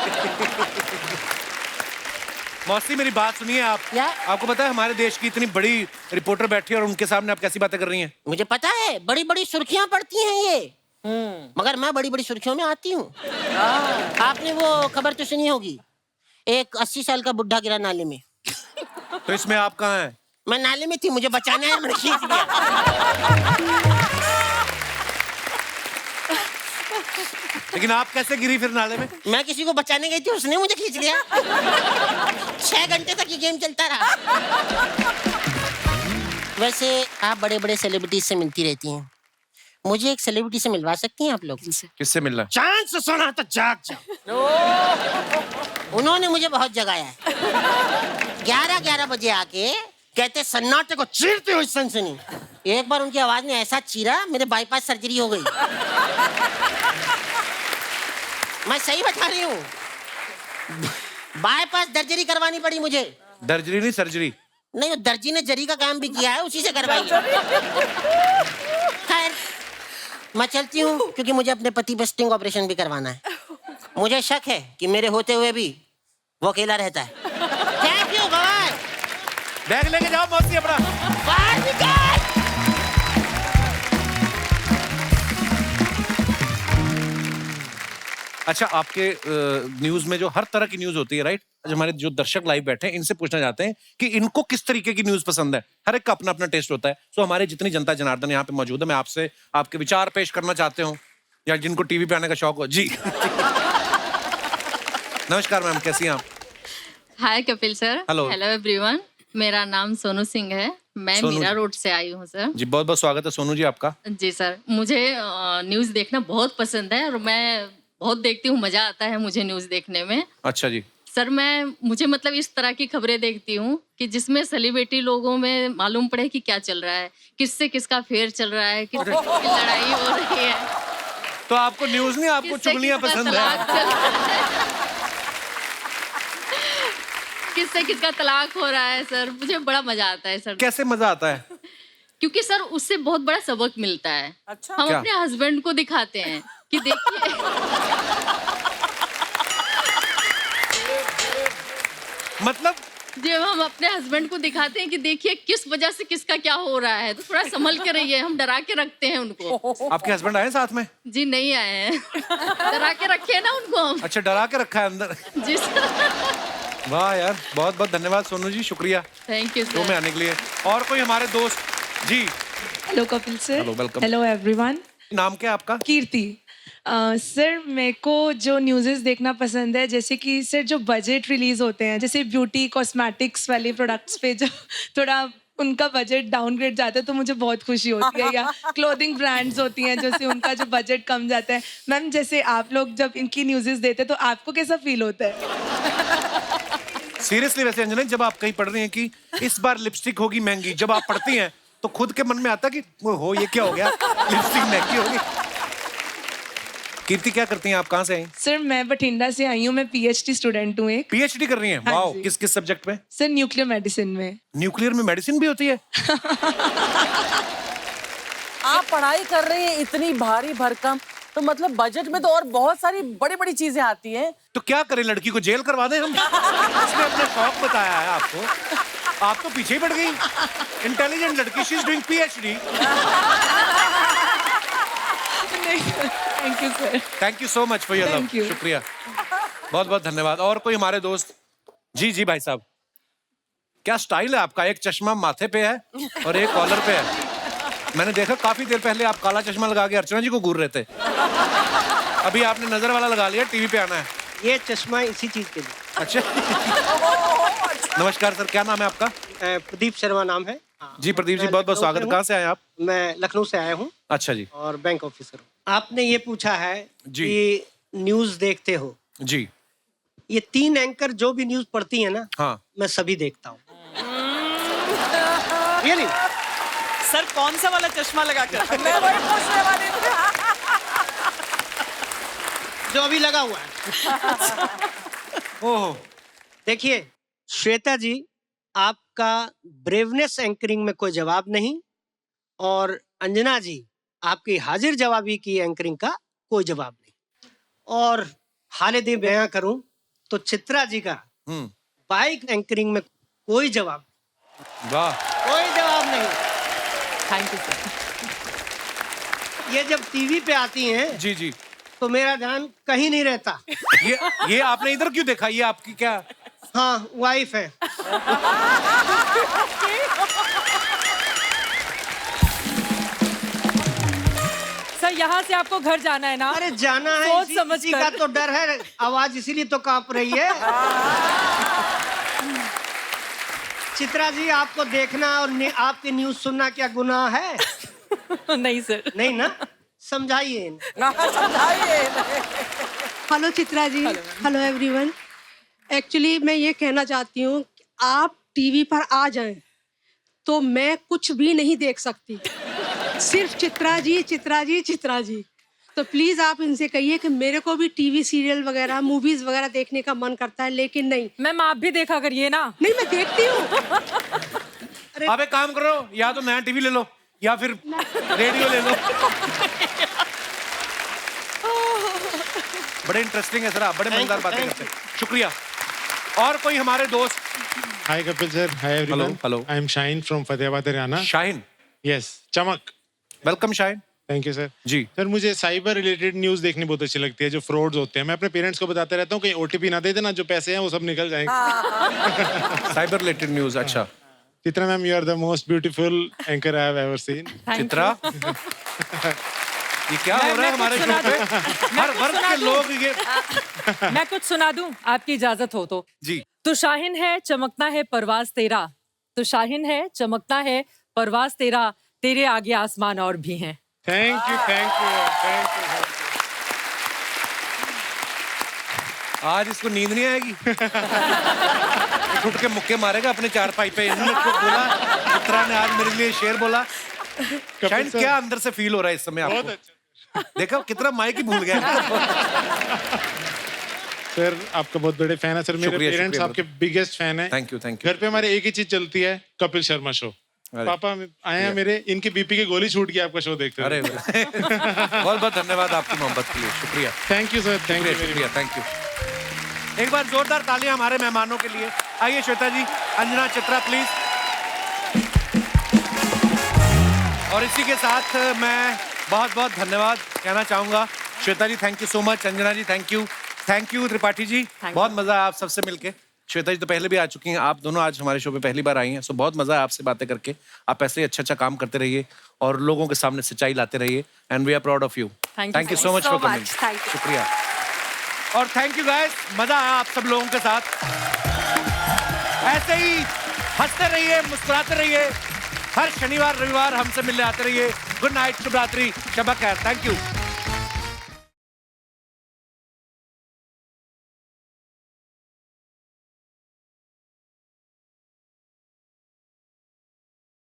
S1: मौसी, मेरी बात सुनिए आप।
S7: क्या?
S1: आपको पता है हमारे देश की इतनी बड़ी रिपोर्टर बैठी है और उनके सामने आप कैसी बातें कर रही हैं?
S7: मुझे पता है, बड़ी बड़ी सुर्खियां पड़ती हैं ये, मगर मैं बड़ी बड़ी सुर्खियों में आती हूँ। आपने वो खबर तो सुनी होगी, एक 80 साल का बुढ़ा गिरा नाले में।
S1: तो इसमें आप कहाँ हैं?
S7: मैं नाले में थी, मुझे बचाना है, मैंने खींच लिया।
S1: लेकिन आप कैसे गिरी फिर नाले में?
S7: मैं किसी को बचाने गई थी, उसने मुझे खींच लिया। 6 घंटे तक ये गेम चलता रहा। वैसे आप बड़े बड़े सेलिब्रिटी से मिलती रहती हैं, मुझे एक सेलिब्रिटी से मिलवा सकती हैं आप लोग?
S1: किससे मिलना?
S9: चांद से सोना तो जाग जा।
S7: उन्होंने मुझे बहुत जगाया है। 11 बजे आके कहते सन्नाटे को चीरते हुए सनसनी। एक बार उनकी आवाज ने ऐसा चीरा, मेरे बाईपास सर्जरी हो गई। मैं सही बता रही हूँ, बाईपास सर्जरी करवानी पड़ी मुझे।
S1: दर्जरी नहीं, सर्जरी।
S7: नहीं, वो दर्जी ने जरी का काम भी किया है, उसी से करवाई। खैर, मैं चलती हूँ, क्योंकि मुझे अपने पति पे स्टिंग ऑपरेशन भी करवाना है। मुझे शक है कि मेरे होते हुए भी वो अकेला रहता है। Thank you, bye.
S1: बैग लेके जाओ मौसी अपना।
S7: बाहर निकल।
S1: अच्छा, आपके न्यूज में जो हर तरह की न्यूज होती है, राइट? आज हमारे जो दर्शक लाइव बैठे हैं, इनसे पूछना चाहते हैं कि इनको किस तरीके की न्यूज पसंद है। हर एक का अपना अपना टेस्ट होता है। सो हमारे जितनी जनता जनार्दन यहाँ पे मौजूद है, मैं आपसे आपके विचार पेश करना चाहते हूँ, या जिनको टीवी पे आने का शौक हो। जी। नमस्कार मैम, कैसी हैं आप?
S11: Hi Kapil sir.
S1: Hello.
S11: Hello everyone, मेरा नाम सोनू सिंह है, मैं
S1: सोनू
S11: मीरा
S1: जी।
S11: रोड से आई हूँ सर।
S1: जी, बहुत बहुत स्वागत है सोनू जी आपका।
S11: जी सर, मुझे न्यूज़ देखना बहुत पसंद है और मैं बहुत देखती हूँ, मजा आता है मुझे न्यूज़ देखने में।
S1: अच्छा जी।
S11: सर, मुझे मतलब इस तरह की खबरें देखती हूँ कि जिसमें सेलिब्रिटी लोगों में मालूम पड़े कि क्या चल रहा है, किससे किसका फेयर चल रहा है, किससे किसकी लड़ाई हो रही है।
S1: तो आपको न्यूज नहीं, आपको
S11: किससे
S1: चुगलियां
S11: किसका
S1: पसंद
S11: तलाक
S1: है?
S11: चल रहा है। किससे किसका तलाक हो रहा है सर, मुझे बड़ा मजा आता है सर।
S1: कैसे मजा आता है?
S11: क्योंकि सर उससे बहुत बड़ा सबक मिलता है।
S2: अच्छा।
S11: हम
S1: क्या?
S11: अपने हस्बैंड को दिखाते हैं कि देखिए
S1: मतलब
S11: जब हम अपने हस्बैंड को दिखाते हैं कि देखिए किस वजह से किसका क्या हो रहा है, तो थोड़ा संभल के रहिए, हम डरा के रखते हैं उनको।
S1: आपके हस्बैंड आए साथ में?
S11: जी नहीं आए हैं। डरा के रखे हैं ना उनको हम।
S1: अच्छा, डरा के रखा है अंदर।
S11: जी सर।
S1: वाह यार, बहुत बहुत धन्यवाद सोनू जी, शुक्रिया
S11: थैंक यू
S1: शो में
S11: सर।
S1: आने के लिए। और कोई हमारे दोस्त? जी
S12: hello Kapil sir.
S1: Hello, welcome.
S12: Hello everyone.
S1: नाम क्या है आपका?
S12: कीर्ति। सर मेरे को जो न्यूज़ेस देखना पसंद है, जैसे कि सर जो बजट रिलीज होते हैं, जैसे ब्यूटी कॉस्मेटिक्स वाले प्रोडक्ट्स पे जो थोड़ा उनका बजट डाउनग्रेड जाता है तो मुझे बहुत खुशी होती है, या क्लोथिंग ब्रांड्स होती हैं जैसे उनका जो बजट कम जाता है। मैम जैसे आप लोग जब इनकी न्यूज़ेस देते हैं तो आपको कैसा फील होता है?
S1: सीरियसली वैसे अंजना, जब आप कहीं पढ़ रही हैं कि इस बार लिपस्टिक होगी महंगी, जब आप पढ़ती हैं तो खुद के मन में आता कि हो ये क्या हो गया, लिपस्टिक महंगी होगी। कीर्ति क्या करती हैं आप, कहाँ से आई?
S12: सर मैं बठिंडा से आई हूँ, मैं PhD स्टूडेंट हूँ एक।
S1: PhD कर रही हैं?
S12: हाँ
S1: वाओ,
S12: जी।
S1: किस किस सब्जेक्ट में?
S12: सर न्यूक्लियर मेडिसिन में।
S1: न्यूक्लियर में मेडिसिन भी होती है?
S5: आप पढ़ाई कर रहे हैं इतनी भारी भरकम, तो मतलब बजट में तो और बहुत सारी बड़ी बड़ी चीजें आती हैं।
S1: तो क्या करें, लड़की को जेल करवा दें हम? उसने अपने शौक बताया है आपको, आप तो पीछे ही पड़ गई। इंटेलिजेंट लड़की, she is doing PhD।
S12: Thank you sir.
S1: Thank you so much for your love,
S12: Thank you.
S1: शुक्रिया, बहुत बहुत धन्यवाद। और कोई हमारे दोस्त? जी जी भाई साहब, क्या स्टाइल है आपका, एक चश्मा माथे पे है और एक कॉलर पे है। मैंने देखा काफी देर पहले आप काला चश्मा लगा के अर्चना जी को घूर रहे थे, अभी आपने नजर वाला लगा लिया, टीवी पे आना है।
S9: ये चश्मा इसी चीज के लिए।
S1: अच्छा। नमस्कार सर, क्या नाम है आपका?
S9: प्रदीप शर्मा नाम है।
S1: जी प्रदीप जी,
S9: मैं
S1: बहुत बहुत
S9: लखनऊ
S1: स्वागत
S9: से
S1: है।
S9: हूँ।
S1: कहाँ से आए आप?
S9: मैं लखनऊ से आया हूँ
S1: अच्छा जी
S9: और बैंक ऑफिसर हूँ। आपने ये पूछा है
S1: जी।
S9: कि न्यूज देखते हो।
S1: जी।
S9: ये 3 एंकर जो भी न्यूज पढ़ती है ना,
S1: हाँ
S9: मैं सभी देखता हूँ। रियली?
S4: सर कौन सा वाला चश्मा लगा कर?
S5: मैं वही पूछने वाली थी।
S9: जो अभी लगा हुआ है।
S1: ओह,
S9: देखिए श्वेता जी, आपका ब्रेवनेस एंकरिंग में कोई जवाब नहीं, और अंजना जी आपकी हाजिर जवाबी की एंकरिंग का कोई जवाब नहीं, और हालिद बयां करूं तो चित्रा जी का बाइक एंकरिंग में कोई जवाब,
S1: वाह,
S9: कोई जवाब नहीं।
S5: Thank you sir.
S9: ये जब टीवी पे आती हैं
S1: जी जी,
S9: तो मेरा ध्यान कहीं नहीं रहता।
S1: ये आपने इधर क्यों देखा, ये आपकी क्या?
S9: हाँ, वाइफ है।
S3: सर यहाँ से आपको घर जाना है ना?
S9: अरे जाना है,
S3: सोच
S9: इसी
S3: समझ
S9: इसी
S3: कर।
S9: का तो डर है, आवाज इसीलिए तो कांप रही है। चित्रा जी, आपको देखना और आपकी न्यूज सुनना क्या गुनाह है?
S3: नहीं सर।
S9: नहीं ना, समझाइए।
S13: Hello Chitra ji, hello everyone. Actually मैं ये कहना चाहती हूँ, आप टीवी पर आ जाएं तो मैं कुछ भी नहीं देख सकती, सिर्फ चित्रा जी चित्रा जी चित्रा जी। तो प्लीज आप इनसे कहिए कि मेरे को भी टीवी सीरियल वगैरह मूवीज वगैरह देखने का मन करता है, लेकिन नहीं।
S3: मैम आप भी देखा करिए ना।
S13: नहीं, मैं देखती हूँ।
S1: आप एक काम करो, या तो नया टीवी ले लो या फिर रेडियो ले लो। बड़े इंटरेस्टिंग है सर, आप बड़े मजेदार बातें करते हैं, शुक्रिया। और कोई हमारे दोस्त?
S14: Hi Kapil sir, hi everyone.
S1: Hello.
S14: I am Shaheen from Fatehpur Haryana.
S1: Shaheen?
S14: Yes, चमक.
S1: Welcome Shaheen.
S14: Thank you sir.
S1: जी
S14: सर, मुझे साइबर रिलेटेड न्यूज देखनी बहुत अच्छी लगती है, जो फ्रॉड्स होते हैं। मैं अपने पेरेंट्स को बताता रहता हूँ कि OTP ना दे देना, जो पैसे हैं वो सब निकल जाएंगे।
S1: साइबर रिलेटेड न्यूज, अच्छा।
S14: Chitra ma'am, you are the most beautiful anchor I have ever seen.
S1: Chitra, ये क्या हो रहा है हमारे शो पे? हर वर्ग के लोग ये।
S3: मैं कुछ सुना दूं, आपकी इजाजत हो तो?
S1: जी।
S3: तो शाहीन है चमकता है परवाज तेरा, तो शाहीन है चमकता है परवाज तेरा, तेरे आगे आसमान और भी हैं।
S14: Thank you, thank you, thank you.
S1: आज इसको नींद नहीं आएगी। उठ के मुक्के मारेगा अपने चारपाई पे। इन्होंने तो बोला, चित्रा ने आज मेरे लिए शेर बोला। शायद क्या अंदर से फील हो रहा है इस समय आपको?
S14: बहुत अच्छा।
S1: देखो कितना माइक ही भूल गया।
S14: सर, आपका बहुत बड़े फैन है सर। मेरे
S1: शुक्रिया,
S14: पेरेंट्स
S1: शुक्रिया
S14: आपके बिगेस्ट फैन है।
S1: Thank you, thank you.
S14: घर पे हमारे एक ही चीज चलती है, कपिल शर्मा शो। पापा आए हैं मेरे, इनकी बीपी की गोली छूट गई आपका शो देखते हुए।
S1: अरे बहुत बहुत धन्यवाद आपकी मोहब्बत के लिए, शुक्रिया।
S14: Thank you sir, thank you,
S1: शुक्रिया, थैंक यू। एक बार जोरदार तालियां हमारे मेहमानों के लिए। आइए श्वेता जी, अंजना चित्रा प्लीज। और इसी के साथ मैं बहुत बहुत धन्यवाद कहना चाहूंगा। Shweta ji thank you so much, Anjana ji thank you Tripathi ji, बहुत मजा आया आप सबसे मिलके। श्वेता जी तो पहले भी आ चुकी हैं, आप दोनों आज हमारे शो पे पहली बार आई हैं, सो बहुत मजा है आपसे बातें करके। आप ऐसे ही अच्छा काम करते रहिए और लोगों के सामने सच्चाई लाते रहिए, and we are proud of you. Thank you so much for coming, शुक्रिया। और थैंक यू गाइस, मजा आया आप सब लोगों के साथ। ऐसे ही हंसते रहिए, मुस्कुराते रहिए, हर शनिवार रविवार हमसे मिलने आते रहिए। गुड नाइट, शुभ रात्रि, शब खैर, थैंक यू।